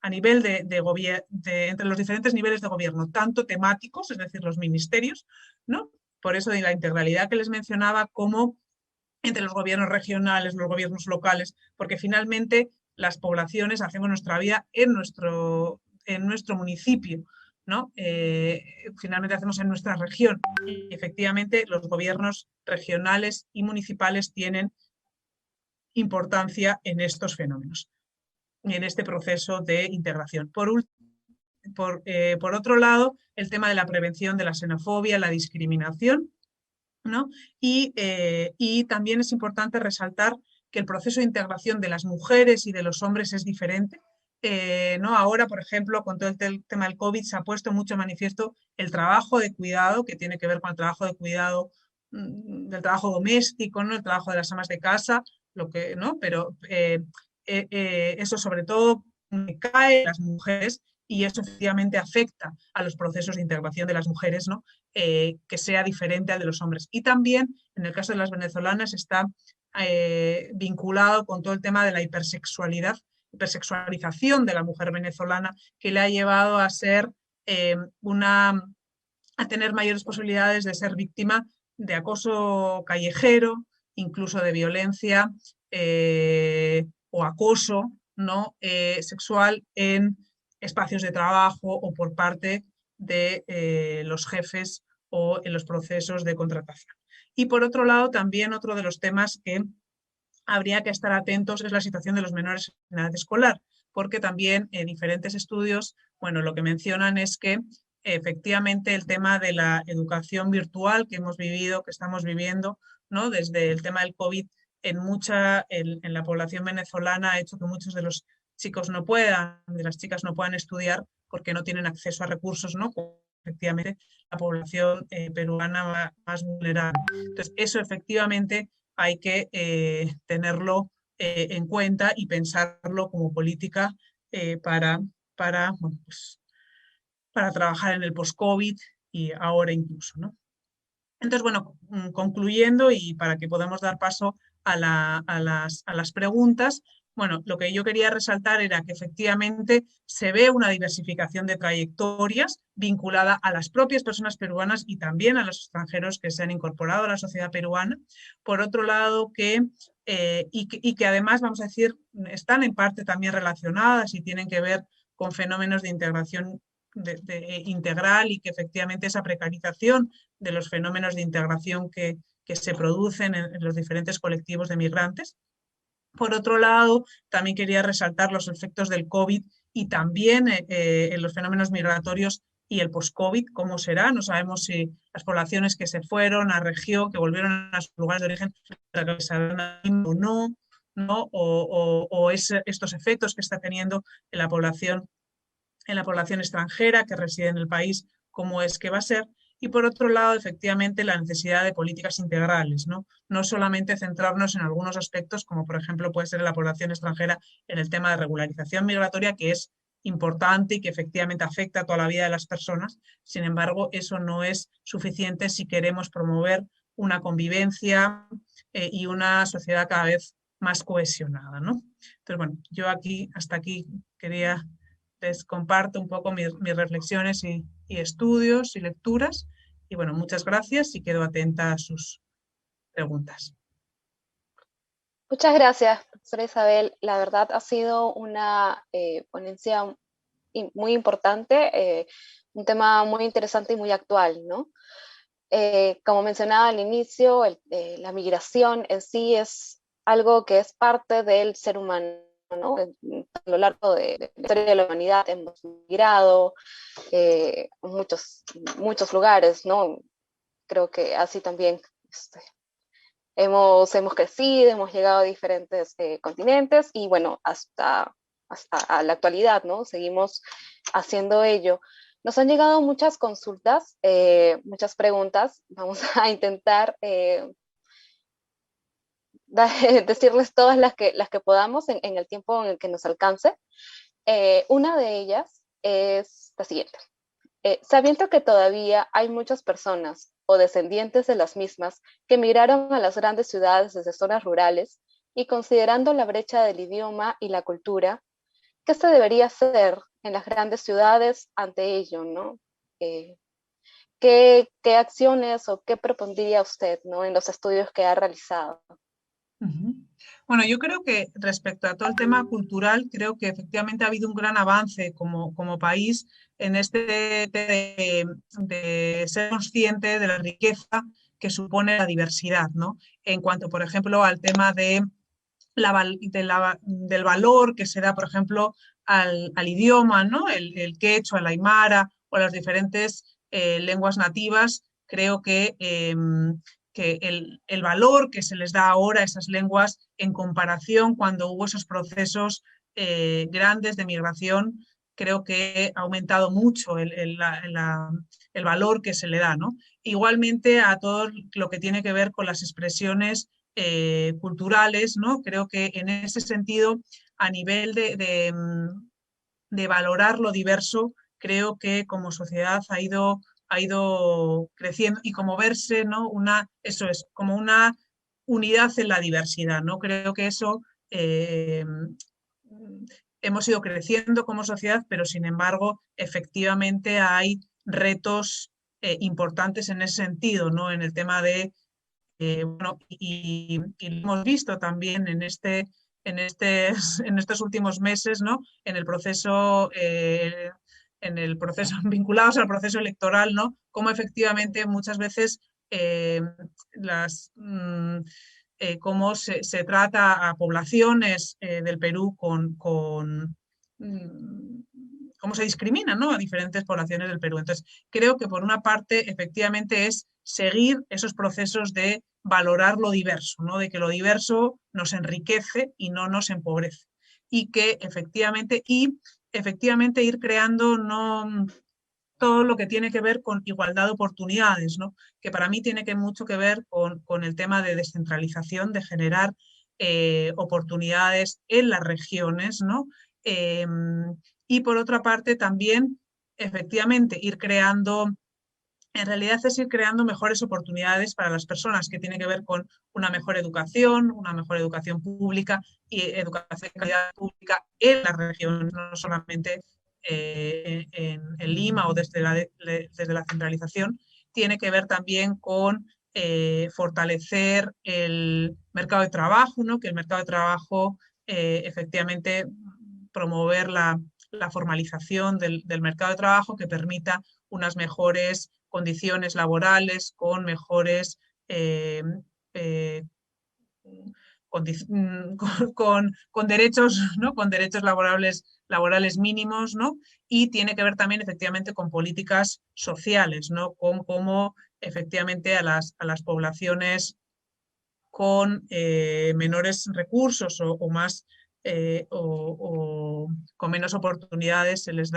nivel entre los diferentes niveles de gobierno, tanto temáticos, es decir, los ministerios, ¿no? Por eso de la integralidad que les mencionaba, como entre los gobiernos regionales, los gobiernos locales, porque finalmente las poblaciones hacemos nuestra vida en nuestro municipio, ¿no? Finalmente hacemos en nuestra región. Y efectivamente, los gobiernos regionales y municipales tienen importancia en estos fenómenos, en este proceso de integración. Por otro lado, el tema de la prevención de la xenofobia, la discriminación, ¿no? Y también es importante resaltar que el proceso de integración de las mujeres y de los hombres es diferente. ¿No? Ahora, por ejemplo, con todo el tema del COVID se ha puesto mucho en manifiesto el trabajo de cuidado, que tiene que ver con el trabajo de cuidado del trabajo doméstico, ¿no? El trabajo de las amas de casa, ¿no? Pero eso sobre todo cae en las mujeres y eso efectivamente afecta a los procesos de integración de las mujeres, ¿no? Que sea diferente al de los hombres. Y también, en el caso de las venezolanas, está vinculado con todo el tema de la hipersexualización de la mujer venezolana, que le ha llevado a ser a tener mayores posibilidades de ser víctima de acoso callejero, incluso de violencia o acoso, ¿no? Sexual en espacios de trabajo o por parte de los jefes o en los procesos de contratación. Y por otro lado, también otro de los temas que habría que estar atentos es la situación de los menores en edad escolar, porque también diferentes estudios, bueno, lo que mencionan es que efectivamente el tema de la educación virtual que hemos vivido, que estamos viviendo, ¿no? Desde el tema del COVID en la población venezolana ha hecho que muchos de los chicos de las chicas no puedan estudiar porque no tienen acceso a recursos, ¿no? Efectivamente, la población peruana más vulnerable. Entonces, eso efectivamente hay que tenerlo en cuenta y pensarlo como política bueno, pues, para trabajar en el post-COVID y ahora incluso, ¿no? Entonces, bueno, concluyendo y para que podamos dar paso a las preguntas, bueno, lo que yo quería resaltar era que efectivamente se ve una diversificación de trayectorias vinculada a las propias personas peruanas y también a los extranjeros que se han incorporado a la sociedad peruana. Por otro lado, y que además, vamos a decir, están en parte también relacionadas y tienen que ver con fenómenos de integración integral, y que efectivamente esa precarización de los fenómenos de integración que se producen en los diferentes colectivos de migrantes. Por otro lado, también quería resaltar los efectos del COVID y también en los fenómenos migratorios y el post-COVID, cómo será. No sabemos si las poblaciones que se fueron a región, que volvieron a sus lugares de origen, regresarán o no, ¿no? Estos efectos que está teniendo en la población extranjera que reside en el país, cómo es que va a ser. Y por otro lado, efectivamente, la necesidad de políticas integrales, ¿no? No solamente centrarnos en algunos aspectos, como por ejemplo puede ser la población extranjera en el tema de regularización migratoria, que es importante y que efectivamente afecta a toda la vida de las personas. Sin embargo, eso no es suficiente si queremos promover una convivencia y una sociedad cada vez más cohesionada, ¿no? Entonces, bueno, yo hasta aquí quería les comparto un poco mis reflexiones y estudios y lecturas. Y bueno, muchas gracias y quedo atenta a sus preguntas. Muchas gracias, profesora Isabel. La verdad ha sido una ponencia muy importante, un tema muy interesante y muy actual, ¿no? Como mencionaba al inicio, la migración en sí es algo que es parte del ser humano, ¿no? A lo largo de la historia de la humanidad hemos migrado en muchos lugares, ¿no? Creo que así también hemos crecido, hemos llegado a diferentes continentes y bueno, hasta a la actualidad, ¿no? Seguimos haciendo ello. Nos han llegado muchas consultas, muchas preguntas. Vamos a intentar decirles todas las que podamos en el tiempo en el que nos alcance. Una de ellas es la siguiente. Sabiendo que todavía hay muchas personas o descendientes de las mismas que migraron a las grandes ciudades desde zonas rurales y considerando la brecha del idioma y la cultura, ¿qué se debería hacer en las grandes ciudades ante ello, ¿no? ¿Qué acciones o qué propondría usted, ¿no? En los estudios que ha realizado? Bueno, yo creo que respecto a todo el tema cultural, creo que efectivamente ha habido un gran avance como país en de ser consciente de la riqueza que supone la diversidad, ¿no? En cuanto, por ejemplo, al tema del valor que se da, por ejemplo, al idioma, ¿no? El quechua, el aymara o las diferentes lenguas nativas, creo que el valor que se les da ahora a esas lenguas en comparación cuando hubo esos procesos grandes de migración, creo que ha aumentado mucho el valor que se le da, ¿no? Igualmente a todo lo que tiene que ver con las expresiones culturales, ¿no? Creo que en ese sentido, a nivel de valorar lo diverso, creo que como sociedad ha ido creciendo y como verse, ¿no? Eso es, como una unidad en la diversidad, ¿no? Creo que eso hemos ido creciendo como sociedad, pero sin embargo, efectivamente hay retos importantes en ese sentido, ¿no? En el tema de bueno, y lo hemos visto también en estos últimos meses, ¿no? En el proceso vinculados al proceso electoral, ¿no? Cómo efectivamente muchas veces eh, cómo se trata a poblaciones del Perú cómo se discrimina, ¿no? A diferentes poblaciones del Perú. Entonces, creo que por una parte, efectivamente, es seguir esos procesos de valorar lo diverso, ¿no? De que lo diverso nos enriquece y no nos empobrece. Y que efectivamente ir creando no todo lo que tiene que ver con igualdad de oportunidades, ¿no? Que para mí tiene mucho que ver con el tema de descentralización, de generar oportunidades en las regiones, ¿no? Y por otra parte también, efectivamente, ir creando en realidad es ir creando mejores oportunidades para las personas, que tiene que ver con una mejor educación pública y educación de calidad pública en la región, no solamente en Lima o desde la centralización. Tiene que ver también con fortalecer el mercado de trabajo, ¿no? Que el mercado de trabajo efectivamente promover la formalización del mercado de trabajo que permita unas mejores condiciones laborales, con mejores eh, eh, con derechos, ¿no? Con derechos laborales mínimos, ¿no? Y tiene que ver también efectivamente con políticas sociales, ¿no? Con cómo efectivamente a las poblaciones con menores recursos o más o con menos oportunidades se les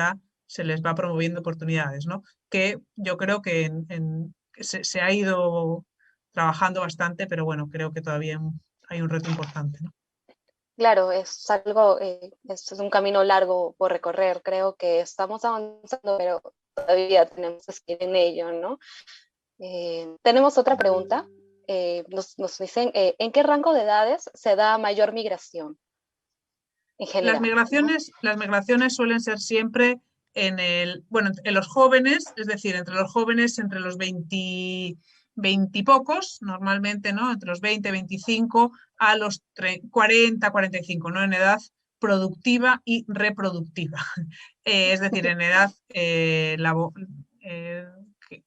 va promoviendo oportunidades, ¿no? Que yo creo que se ha ido trabajando bastante, pero bueno, creo que todavía hay un reto importante, ¿no? Claro, es algo, es un camino largo por recorrer. Creo que estamos avanzando, pero todavía tenemos que seguir en ello, ¿no? Tenemos otra pregunta. Nos dicen, ¿en qué rango de edades se da mayor migración en general, ¿no? Las migraciones suelen ser siempre bueno, en los jóvenes, es decir, entre los jóvenes, entre los 20 y pocos, normalmente, ¿no? Entre los 20, 25 a los 40, 45, ¿no? En edad productiva y reproductiva. Es decir, en edad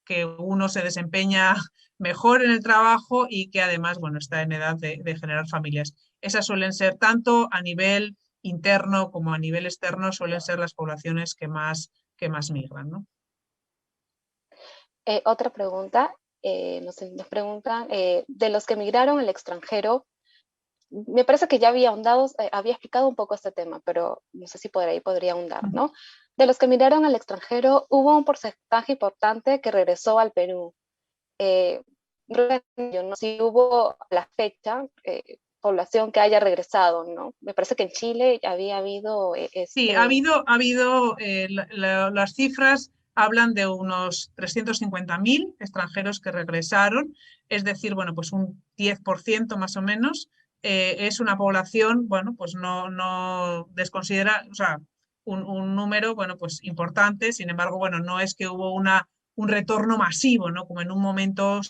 que uno se desempeña mejor en el trabajo y que además, bueno, está en edad de generar familias. Esas suelen ser tanto a nivel interno como a nivel externo, suelen ser las poblaciones que más migran, ¿no? Otra pregunta, nos preguntan, de los que emigraron al extranjero, me parece que ya había ahondado, había explicado un poco este tema, pero no sé si por ahí podría ahondar, ¿no? De los que emigraron al extranjero, hubo un porcentaje importante que regresó al Perú. Yo no sé si hubo a la fecha población que haya regresado, ¿no? Me parece que en Chile había habido Sí, ha habido las cifras hablan de unos 350.000 extranjeros que regresaron, es decir, bueno, pues un 10% más o menos. Es una población, bueno, pues no desconsidera, o sea, un número, bueno, pues importante, sin embargo, bueno, no es que hubo un retorno masivo, ¿no? Como en un momento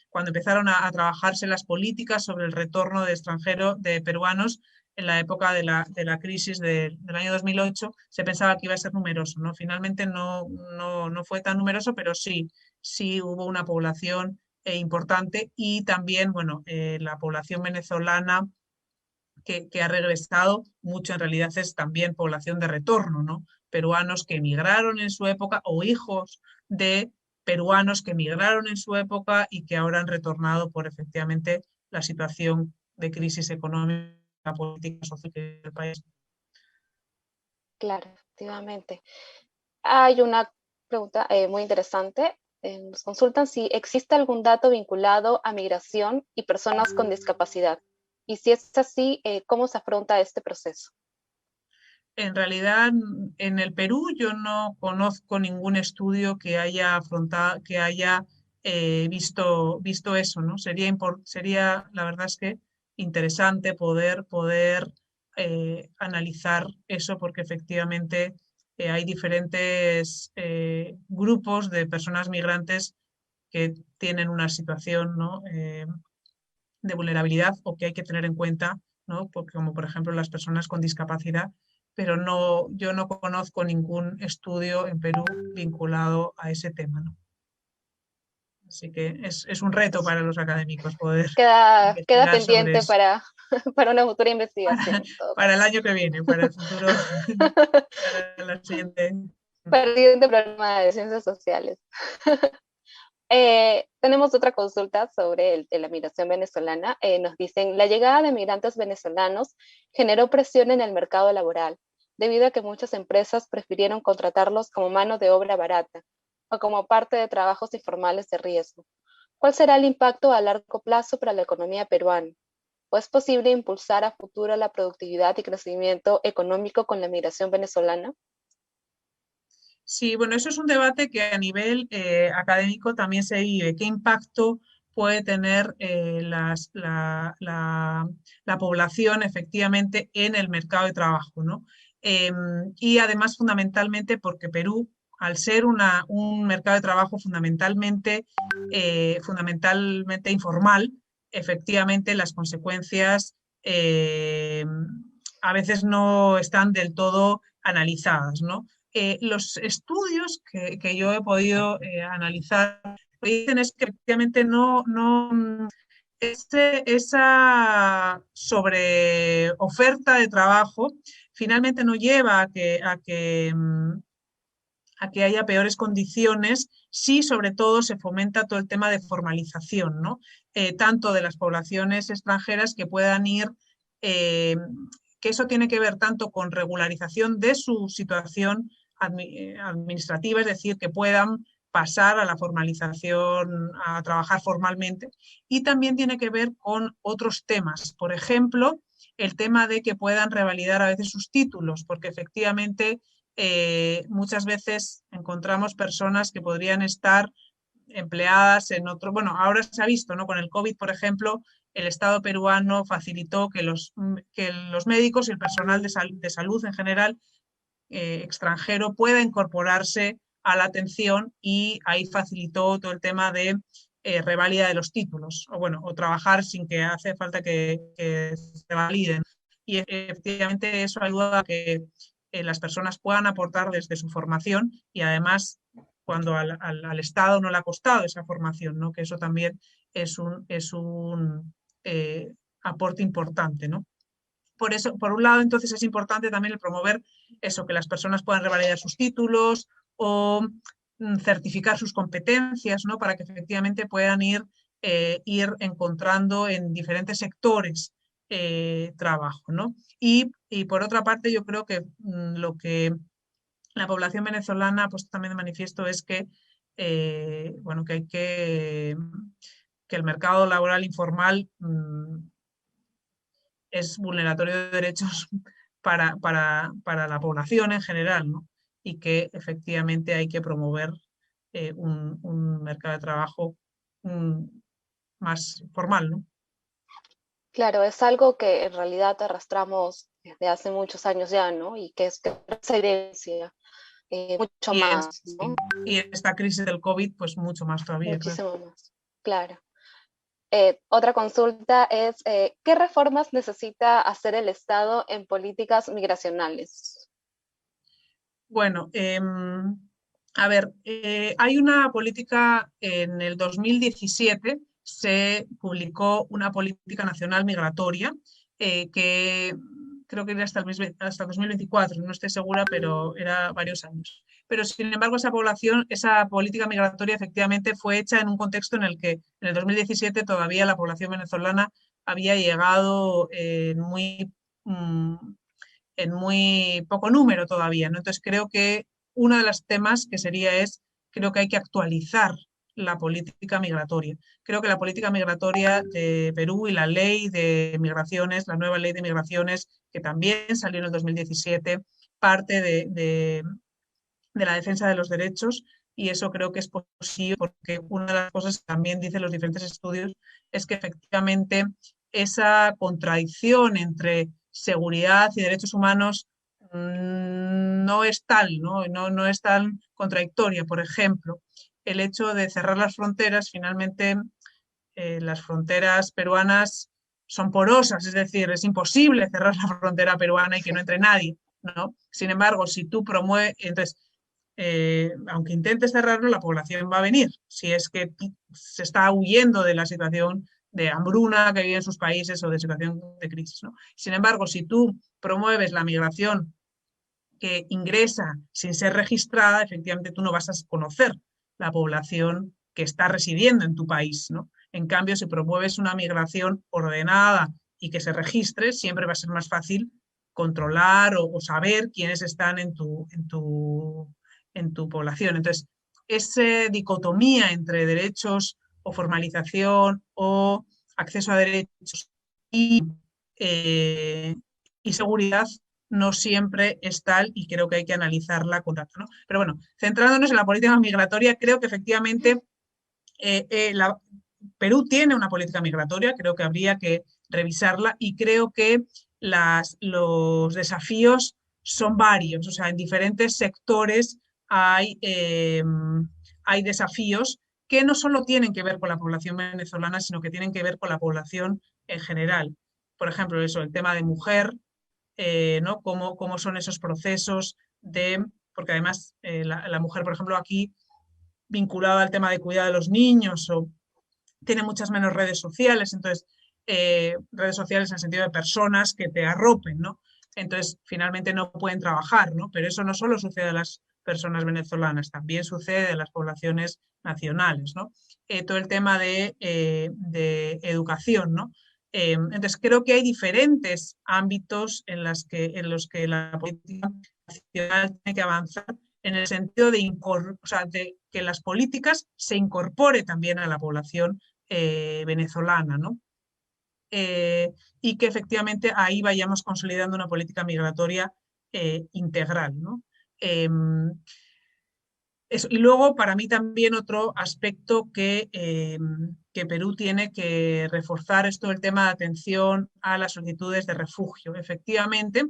cuando empezaron a trabajarse las políticas sobre el retorno de extranjeros, de peruanos, en la época de la crisis del año 2008, se pensaba que iba a ser numeroso, ¿no? Finalmente no fue tan numeroso, pero sí hubo una población importante y también, bueno, la población venezolana que ha regresado mucho en realidad es también población de retorno, ¿no? Peruanos que emigraron en su época o hijos de peruanos que emigraron en su época y que ahora han retornado por efectivamente la situación de crisis económica, política, social del país. claro, efectivamente. Hay una pregunta muy interesante. Nos consultan si existe algún dato vinculado a migración y personas con discapacidad. Y si es así, ¿cómo se afronta este proceso? En realidad, en el Perú yo no conozco ningún estudio que haya afrontado, que haya visto eso, ¿no? Sería, la verdad es que interesante poder analizar eso porque efectivamente hay diferentes grupos de personas migrantes que tienen una situación, ¿no? De vulnerabilidad o que hay que tener en cuenta, ¿no? Porque, como por ejemplo las personas con discapacidad, pero yo no conozco ningún estudio en Perú vinculado a ese tema, ¿no? Así que es un reto para los académicos poder Queda investigar sobre pendiente eso. para una futura investigación, en todo Para el caso. año que viene, para el futuro, para la siguiente. Para el siguiente programa de ciencias sociales. Tenemos otra consulta sobre la migración venezolana. Nos dicen, la llegada de migrantes venezolanos generó presión en el mercado laboral, debido a que muchas empresas prefirieron contratarlos como mano de obra barata o como parte de trabajos informales de riesgo. ¿Cuál será el impacto a largo plazo para la economía peruana? ¿O es posible impulsar a futuro la productividad y crecimiento económico con la migración venezolana? Sí, bueno, eso es un debate que a nivel académico también se vive. ¿Qué impacto puede tener la población efectivamente en el mercado de trabajo, ¿no? Y además fundamentalmente porque Perú, al ser un mercado de trabajo fundamentalmente informal, efectivamente las consecuencias a veces no están del todo analizadas, ¿no? Los estudios que yo he podido analizar lo que dicen es que efectivamente esa sobre oferta de trabajo finalmente no lleva a que haya peores condiciones si sobre todo se fomenta todo el tema de formalización, ¿no? Tanto de las poblaciones extranjeras que puedan ir, que eso tiene que ver tanto con regularización de su situación administrativa, es decir, que puedan pasar a la formalización, a trabajar formalmente, y también tiene que ver con otros temas, por ejemplo, el tema de que puedan revalidar a veces sus títulos, porque efectivamente muchas veces encontramos personas que podrían estar empleadas en otro, bueno, ahora se ha visto, ¿no? Con el COVID, por ejemplo, el Estado peruano facilitó que los médicos y el personal de salud en general extranjero pueda incorporarse a la atención y ahí facilitó todo el tema de reválida de los títulos, o bueno, o trabajar sin que hace falta que se validen. Y efectivamente eso ayuda a que las personas puedan aportar desde su formación y además cuando al Estado no le ha costado esa formación, ¿no? Que eso también es un aporte importante, ¿no? Por eso, por un lado, entonces es importante también el promover eso, que las personas puedan revalidar sus títulos o certificar sus competencias, ¿no? Para que efectivamente puedan ir encontrando en diferentes sectores trabajo, ¿no? Y por otra parte, yo creo que lo que la población venezolana ha puesto también de manifiesto es que, bueno, que el mercado laboral informal es vulneratorio de derechos para la población en general, ¿no? Y que efectivamente hay que promover un mercado de trabajo más formal, ¿no? Claro, es algo que en realidad arrastramos desde hace muchos años ya, ¿no? Y que es que esa herencia mucho Y en, más, sí, ¿no? y en esta crisis del COVID, pues mucho más todavía, claro. Muchísimo más, claro. Otra consulta es, ¿qué reformas necesita hacer el Estado en políticas migracionales? Bueno, a ver, hay una política, en el 2017 se publicó una política nacional migratoria que creo que era hasta 2024, no estoy segura, pero era varios años. Pero sin embargo, esa política migratoria efectivamente fue hecha en un contexto en el que en el 2017 todavía la población venezolana había llegado mm, en muy poco número todavía, ¿no? Entonces creo que uno de los temas que sería creo que hay que actualizar la política migratoria. Creo que la política migratoria de Perú y la ley de migraciones, la nueva ley de migraciones, que también salió en el 2017, parte de la defensa de los derechos y eso creo que es posible porque una de las cosas que también dicen los diferentes estudios es que efectivamente esa contradicción entre seguridad y derechos humanos no es tal, ¿no? No es tan contradictoria. Por ejemplo, el hecho de cerrar las fronteras, finalmente las fronteras peruanas son porosas, es decir, es imposible cerrar la frontera peruana y que no entre nadie, ¿no? Sin embargo, si tú promueves, entonces, aunque intentes cerrarlo, la población va a venir. Si es que se está huyendo de la situación de hambruna que vive en sus países o de situación de crisis, ¿no? Sin embargo, si tú promueves la migración que ingresa sin ser registrada, efectivamente tú no vas a conocer la población que está residiendo en tu país, ¿no? En cambio, si promueves una migración ordenada y que se registre, siempre va a ser más fácil controlar o saber quiénes están en tu población. Entonces, esa dicotomía entre derechos o formalización o acceso a derechos y, y seguridad no siempre es tal y creo que hay que analizarla con datos, ¿no? Pero bueno, centrándonos en la política migratoria, creo que efectivamente Perú tiene una política migratoria, creo que habría que revisarla y creo que los desafíos son varios, o sea, en diferentes sectores hay desafíos que no solo tienen que ver con la población venezolana, sino que tienen que ver con la población en general. Por ejemplo, eso, el tema de mujer, ¿no? Cómo son esos procesos porque además la mujer, por ejemplo, aquí vinculada al tema de cuidado de los niños o tiene muchas menos redes sociales, entonces redes sociales en el sentido de personas que te arropen, ¿no? Entonces finalmente no pueden trabajar, ¿no? Pero eso no solo sucede a las personas venezolanas, también sucede a las poblaciones nacionales, ¿no? Todo el tema de educación, ¿no? Entonces creo que hay diferentes ámbitos en los que la política nacional tiene que avanzar en el sentido o sea, de que las políticas se incorpore también a la población venezolana, ¿no? Y que efectivamente ahí vayamos consolidando una política migratoria integral, ¿no? Eso. Y luego, para mí también otro aspecto que Perú tiene que reforzar es todo el tema de atención a las solicitudes de refugio. Efectivamente,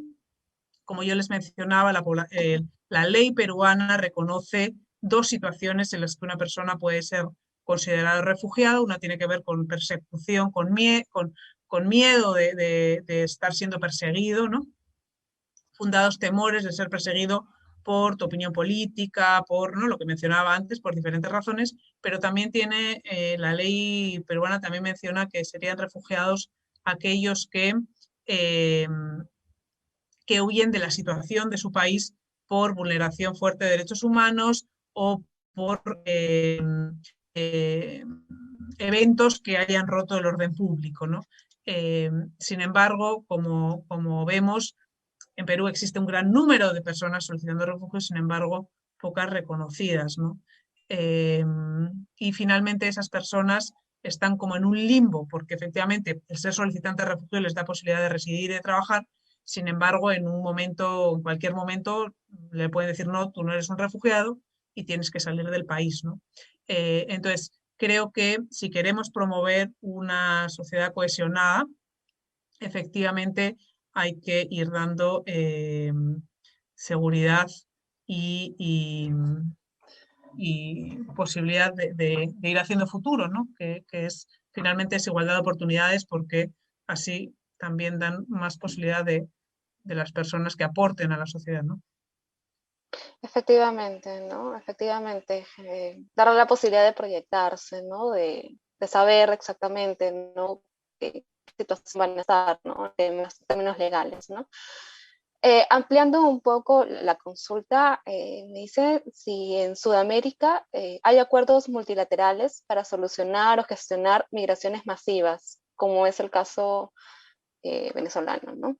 como yo les mencionaba, la ley peruana reconoce dos situaciones en las que una persona puede ser considerada refugiada. Una tiene que ver con persecución, con miedo de estar siendo perseguido, ¿no? Fundados temores de ser perseguido por tu opinión política, por, ¿no?, lo que mencionaba antes, por diferentes razones, pero también tiene, la ley peruana también menciona que serían refugiados aquellos eh, que huyen de la situación de su país por vulneración fuerte de derechos humanos o por eh, eventos que hayan roto el orden público, ¿no? Sin embargo, como vemos, en Perú existe un gran número de personas solicitando refugio, sin embargo, pocas reconocidas, ¿no? Y finalmente esas personas están como en un limbo, porque efectivamente el ser solicitante de refugio les da posibilidad de residir y de trabajar, sin embargo, en un momento, en cualquier momento, le pueden decir, no, tú no eres un refugiado y tienes que salir del país, ¿no? Entonces, creo que si queremos promover una sociedad cohesionada, efectivamente hay que ir dando seguridad y, y, y posibilidad de ir haciendo futuro, ¿no? Que es finalmente es igualdad de oportunidades porque así también dan más posibilidad de las personas que aporten a la sociedad, ¿no? Efectivamente, ¿no? Efectivamente, darle la posibilidad de proyectarse, ¿no? De saber exactamente, ¿no? Qué situación van a estar, ¿no? En términos legales, ¿no? Ampliando un poco la consulta, me dice si en Sudamérica hay acuerdos multilaterales para solucionar o gestionar migraciones masivas, como es el caso venezolano, ¿no?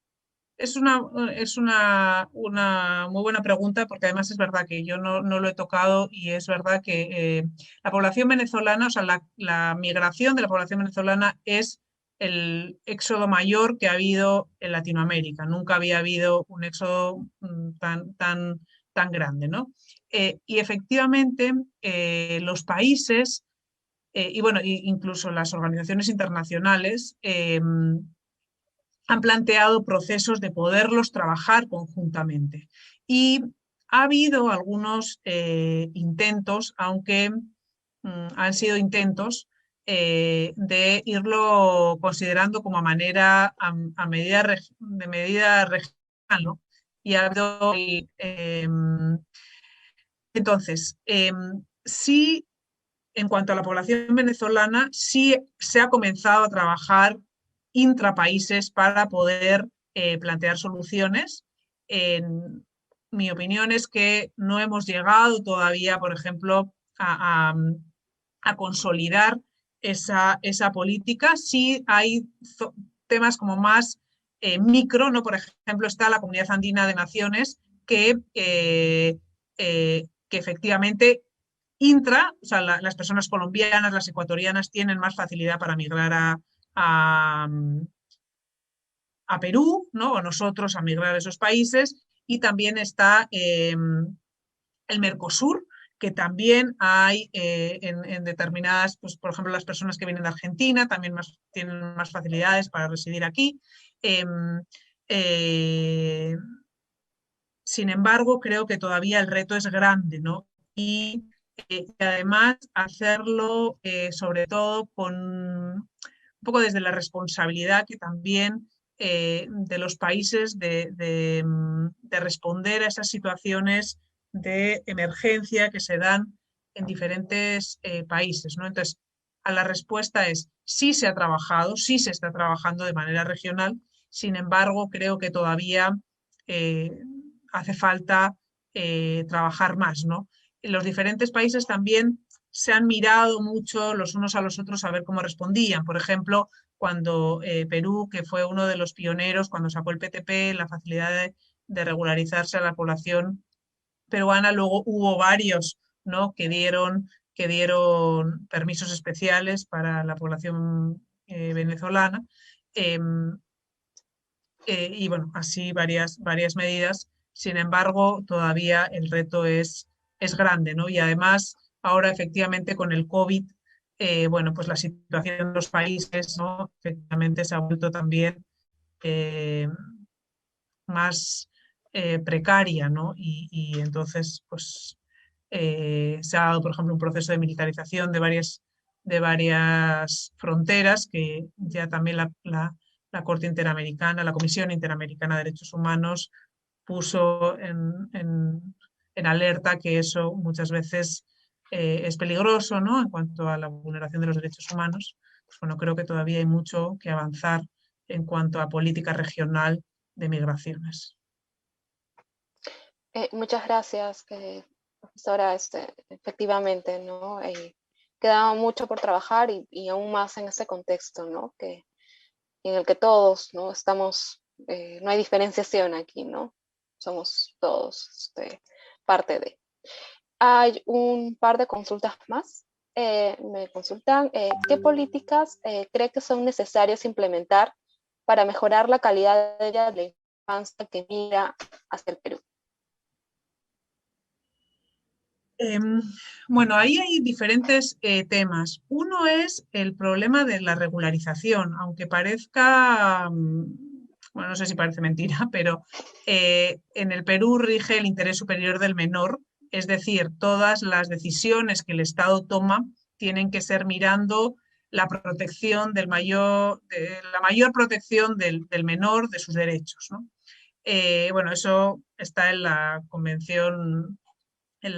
Es una muy buena pregunta porque además es verdad que yo no lo he tocado y es verdad que la población venezolana, o sea, la migración de la población venezolana es el éxodo mayor que ha habido en Latinoamérica. Nunca había habido un éxodo tan grande, ¿no? Y efectivamente los países y bueno, incluso las organizaciones internacionales han planteado procesos de poderlos trabajar conjuntamente. Y ha habido algunos intentos, aunque han sido intentos, de irlo considerando como a medida de medida regional, ¿no? Y ha habido, entonces, sí, en cuanto a la población venezolana, sí se ha comenzado a trabajar intrapaíses para poder plantear soluciones. En mi opinión es que no hemos llegado todavía, por ejemplo, a consolidar esa política. Sí hay temas como más micro, ¿no? Por ejemplo, está la Comunidad Andina de Naciones que efectivamente o sea, las personas colombianas, las ecuatorianas tienen más facilidad para migrar a, a Perú, ¿no? O nosotros a migrar a esos países, y también está el Mercosur, que también hay en determinadas, pues, por ejemplo, las personas que vienen de Argentina también tienen más facilidades para residir aquí. Eh, Sin embargo, creo que todavía el reto es grande, ¿no? Y además hacerlo sobre todo con un poco desde la responsabilidad que también de los países de responder a esas situaciones de emergencia que se dan en diferentes países, ¿no? Entonces, a la respuesta es sí se ha trabajado, sí se está trabajando de manera regional, sin embargo, creo que todavía eh, hace falta trabajar más, ¿no? Los diferentes países también se han mirado mucho los unos a los otros a ver cómo respondían. Por ejemplo, cuando Perú, que fue uno de los pioneros, cuando sacó el PTP, la facilidad de regularizarse a la población peruana, luego hubo varios, ¿no? que dieron permisos especiales para la población venezolana. Eh, y bueno, así varias medidas. Sin embargo, todavía el reto es grande, ¿no? Y además, ahora efectivamente con el COVID, bueno, pues la situación en los países, ¿no? Efectivamente se ha vuelto también eh, más precaria, ¿no? Y entonces, pues se ha dado, por ejemplo, un proceso de militarización de varias fronteras que ya también la Corte Interamericana, la Comisión Interamericana de Derechos Humanos puso en alerta que eso muchas veces es peligroso, ¿no? En cuanto a la vulneración de los derechos humanos. Pues bueno, creo que todavía hay mucho que avanzar en cuanto a política regional de migraciones. Muchas gracias, profesora. Efectivamente, ¿no? Queda mucho por trabajar y aún más en ese contexto, ¿no? En el que todos, ¿no? Estamos, no hay diferenciación aquí, ¿no? Somos todos parte de. Hay un par de consultas más. Me consultan qué políticas cree que son necesarias implementar para mejorar la calidad de vida de la infancia que migra hacia el Perú. Eh, bueno, ahí hay diferentes temas. Uno es el problema de la regularización, aunque parezca, bueno, no sé si parece mentira, pero en el Perú rige el interés superior del menor, es decir, todas las decisiones que el Estado toma tienen que ser mirando la protección la mayor protección del menor, de sus derechos, ¿no? Bueno, eso está en la Convención en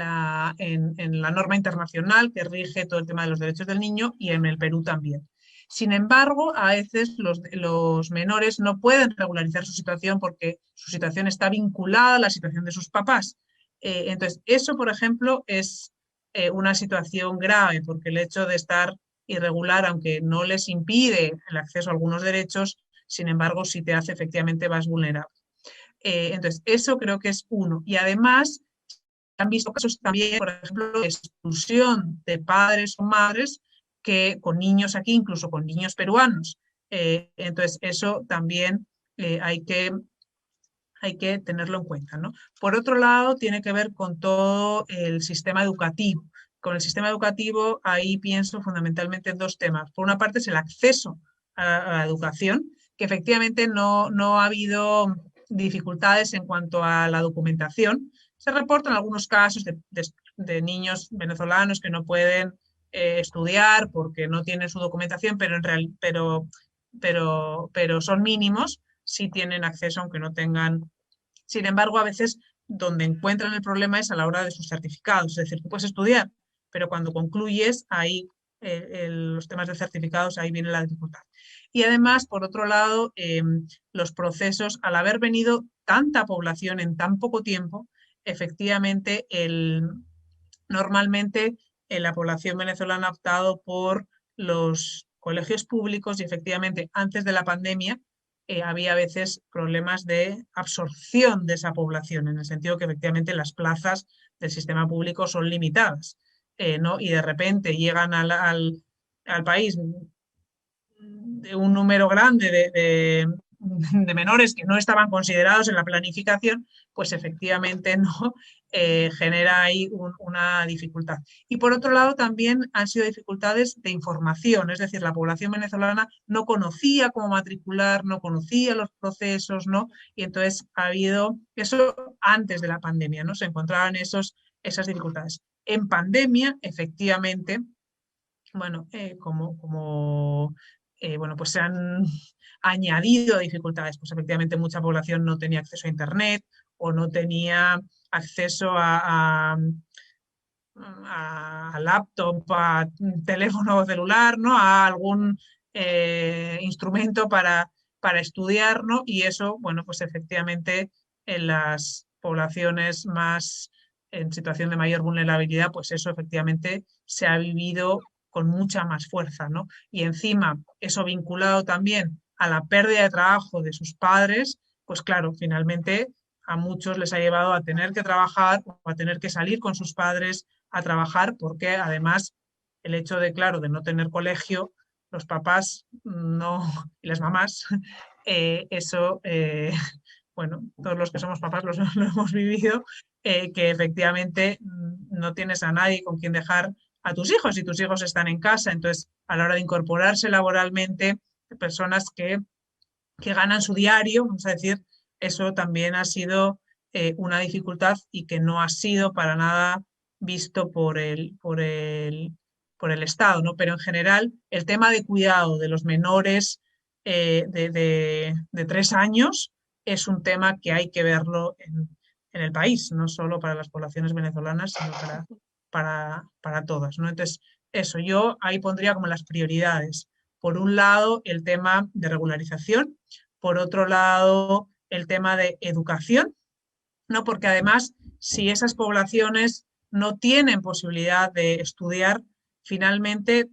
la norma internacional que rige todo el tema de los derechos del niño y en el Perú también. Sin embargo, a veces los menores no pueden regularizar su situación porque su situación está vinculada a la situación de sus papás. Entonces, eso, por ejemplo, es una situación grave porque el hecho de estar irregular, aunque no les impide el acceso a algunos derechos, sin embargo, si te hace efectivamente más vulnerable. Entonces, eso creo que es uno. Y además, han visto casos también, por ejemplo, de expulsión de padres o madres que con niños aquí, incluso con niños peruanos. Entonces, eso también hay que tenerlo en cuenta, ¿no? Por otro lado, tiene que ver con todo el sistema educativo. Con el sistema educativo, ahí pienso fundamentalmente en dos temas. Por una parte, es el acceso a la educación, que efectivamente no ha habido dificultades en cuanto a la documentación. Se reportan algunos casos de niños venezolanos que no pueden estudiar porque no tienen su documentación, pero son mínimos, sí tienen acceso aunque no tengan. Sin embargo, a veces donde encuentran el problema es a la hora de sus certificados, es decir, tú puedes estudiar, pero cuando concluyes, ahí los temas de certificados, ahí viene la dificultad. Y además, por otro lado, los procesos, al haber venido tanta población en tan poco tiempo, efectivamente, normalmente la población venezolana ha optado por los colegios públicos y efectivamente antes de la pandemia había a veces problemas de absorción de esa población, en el sentido que efectivamente las plazas del sistema público son limitadas, ¿no? Y de repente llegan al país de un número grande de menores que no estaban considerados en la planificación, pues efectivamente no genera ahí una dificultad. Y por otro lado también han sido dificultades de información, es decir, la población venezolana no conocía cómo matricular, no conocía los procesos, ¿no? Y entonces ha habido eso antes de la pandemia, ¿no? Se encontraban esas dificultades. En pandemia, efectivamente, bueno, bueno, pues se han añadido dificultades. Pues efectivamente mucha población no tenía acceso a Internet o no tenía acceso a laptop, a teléfono celular, ¿no? A algún instrumento para estudiar, ¿no? Y eso, bueno, pues efectivamente en las poblaciones más en situación de mayor vulnerabilidad, pues eso efectivamente se ha vivido con mucha más fuerza, ¿no? Y encima, eso vinculado también a la pérdida de trabajo de sus padres, pues claro, finalmente a muchos les ha llevado a tener que trabajar o a tener que salir con sus padres a trabajar, porque además el hecho de, claro, de no tener colegio, los papás no, y las mamás, eso, bueno, todos los que somos papás lo hemos vivido, que efectivamente no tienes a nadie con quien dejar a tus hijos y tus hijos están en casa. Entonces, a la hora de incorporarse laboralmente, personas que ganan su diario, vamos a decir, eso también ha sido una dificultad y que no ha sido para nada visto por el Estado, ¿no? Pero en general, el tema de cuidado de los menores de 3 años es un tema que hay que verlo en el país, no solo para las poblaciones venezolanas, sino para todas, ¿no? Entonces, eso, yo ahí pondría como las prioridades. Por un lado, el tema de regularización, por otro lado, el tema de educación, ¿no? Porque además, si esas poblaciones no tienen posibilidad de estudiar, finalmente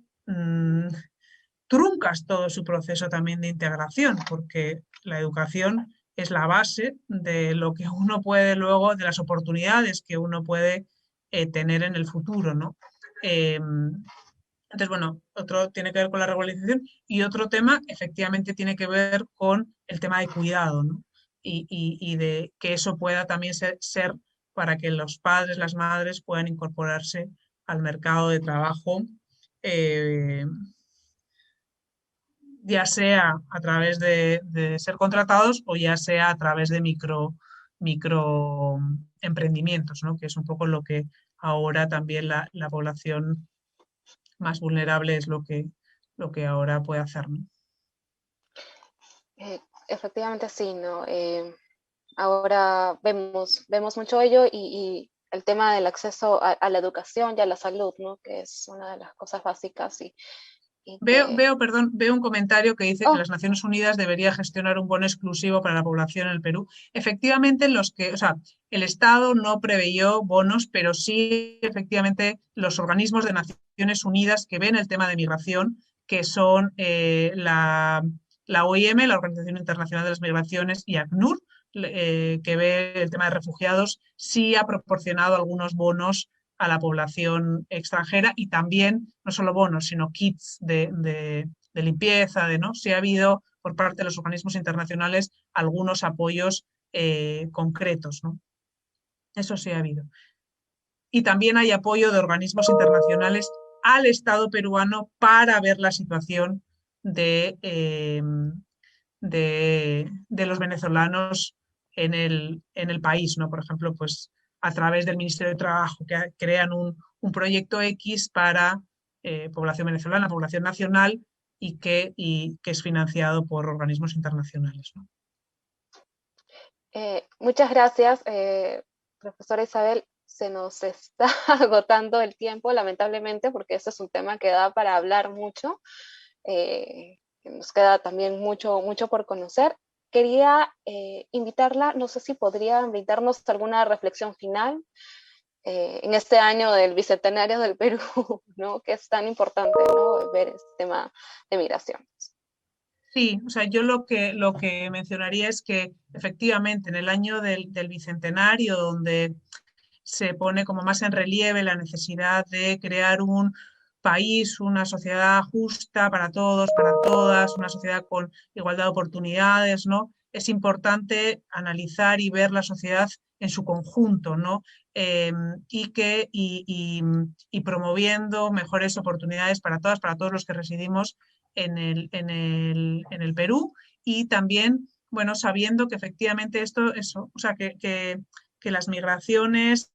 truncas todo su proceso también de integración, porque la educación es la base de lo que uno puede luego, de las oportunidades que uno puede tener en el futuro, ¿no? Entonces, bueno, otro tiene que ver con la regularización y otro tema efectivamente tiene que ver con el tema de cuidado, ¿no? Y de que eso pueda también ser para que los padres, las madres puedan incorporarse al mercado de trabajo, eh, ya sea a través de ser contratados o ya sea a través de micro emprendimientos, ¿no? Que es un poco lo que ahora también la población más vulnerable es lo que ahora puede hacer, ¿no? Efectivamente sí, ¿no? Ahora vemos mucho ello y el tema del acceso a la educación y a la salud, ¿no? Que es una de las cosas básicas y que... Veo un comentario que dice que Oh, las Naciones Unidas debería gestionar un bono exclusivo para la población en el Perú. Efectivamente, o sea, el Estado no preveyó bonos, pero sí efectivamente los organismos de Naciones Unidas que ven el tema de migración, que son la OIM, la Organización Internacional de las Migraciones, y ACNUR, que ve el tema de refugiados, sí ha proporcionado algunos bonos a la población extranjera y también, no solo bonos, sino kits de limpieza, ¿no? Sí ha habido por parte de los organismos internacionales algunos apoyos concretos, ¿no? Eso sí ha habido. Y también hay apoyo de organismos internacionales al Estado peruano para ver la situación de los venezolanos en el país, ¿no? Por ejemplo, pues a través del Ministerio de Trabajo, que crean un proyecto X para población venezolana, población nacional, y que es financiado por organismos internacionales, ¿no? muchas gracias, profesora Isabel. Se nos está agotando el tiempo, lamentablemente, porque este es un tema que da para hablar mucho. Nos queda también mucho por conocer. Quería invitarla, no sé si podría invitarnos a alguna reflexión final en este año del Bicentenario del Perú, ¿no? Que es tan importante, ¿no? Ver este tema de migración. Sí, o sea, yo lo que mencionaría es que efectivamente en el año del Bicentenario, donde se pone como más en relieve la necesidad de crear país, una sociedad justa para todos, para todas, una sociedad con igualdad de oportunidades, ¿no? Es importante analizar y ver la sociedad en su conjunto, ¿no? Y promoviendo mejores oportunidades para todos los que residimos en el Perú, y también, bueno, sabiendo que efectivamente o sea, que las migraciones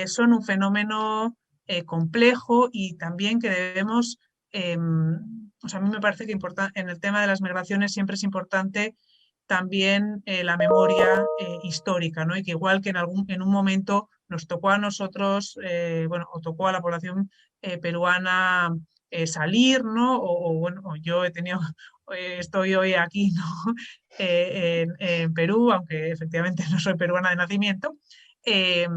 son un fenómeno complejo, y también que debemos, o sea, a mí me parece que en el tema de las migraciones siempre es importante también la memoria histórica, ¿no? Y que igual que en un momento nos tocó a nosotros, bueno, o tocó a la población peruana salir, ¿no? Bueno, o yo he tenido, estoy hoy aquí, ¿no? En Perú, aunque efectivamente no soy peruana de nacimiento. Eh,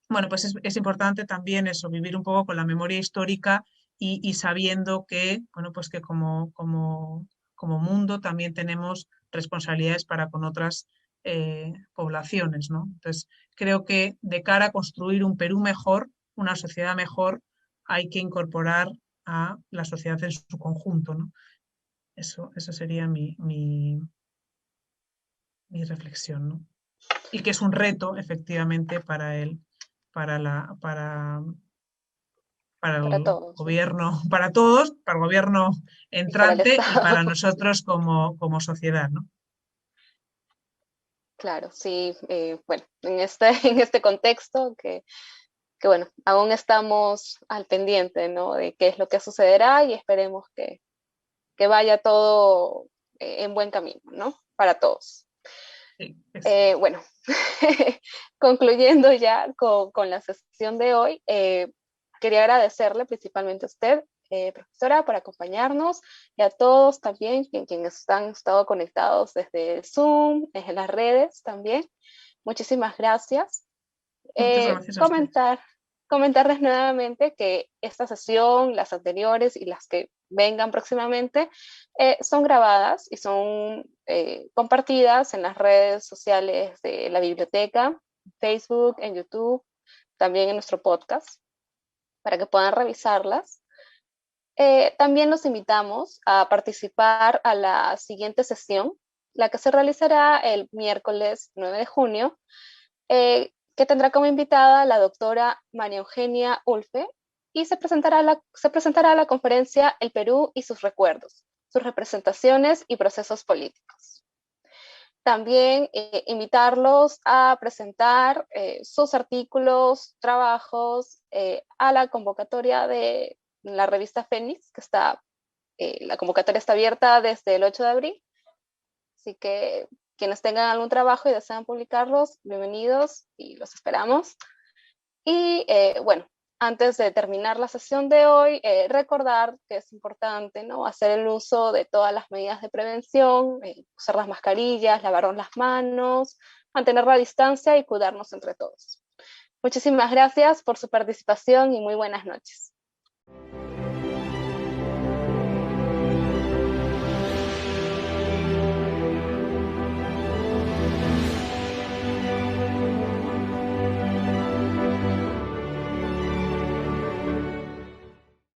bueno, pues es importante también eso, vivir un poco con la memoria histórica, y sabiendo que, bueno, pues que como mundo también tenemos responsabilidades para con otras poblaciones, ¿no? Entonces, creo que de cara a construir un Perú mejor, una sociedad mejor, hay que incorporar a la sociedad en su conjunto, ¿no? Eso sería mi reflexión, ¿no? Y que es un reto, efectivamente, para la, para para el todos, ¿no? gobierno, para todos, para el gobierno Y para el entrante y para Estado. nosotros como sociedad, ¿no? Claro, sí, bueno, en este contexto que, bueno, aún estamos al pendiente, ¿no? De qué es lo que sucederá y esperemos que vaya todo en buen camino, ¿no? Para todos. Sí, Bueno, concluyendo ya con la sesión de hoy, quería agradecerle principalmente a usted, profesora, por acompañarnos, y a todos también quienes han estado conectados desde Zoom, en las redes también. Muchísimas gracias. muchas gracias a usted. Comentar, comentarles nuevamente que esta sesión, las anteriores y las que vengan próximamente, son grabadas y son compartidas en las redes sociales de la biblioteca, Facebook, en YouTube, también en nuestro podcast, para que puedan revisarlas. También los invitamos a participar a la siguiente sesión, la que se realizará el miércoles 9 de junio, que tendrá como invitada la doctora María Eugenia Ulfe, y se presentará la conferencia El Perú y sus recuerdos, sus representaciones y procesos políticos. También invitarlos a presentar sus artículos, trabajos a la convocatoria de la revista Fénix, que está, la convocatoria está abierta desde el 8 de abril, así que quienes tengan algún trabajo y desean publicarlos, bienvenidos y los esperamos. Y bueno, antes de terminar la sesión de hoy, recordar que es importante, ¿no?, hacer el uso de todas las medidas de prevención, usar las mascarillas, lavarnos las manos, mantener la distancia y cuidarnos entre todos. Muchísimas gracias por su participación y muy buenas noches.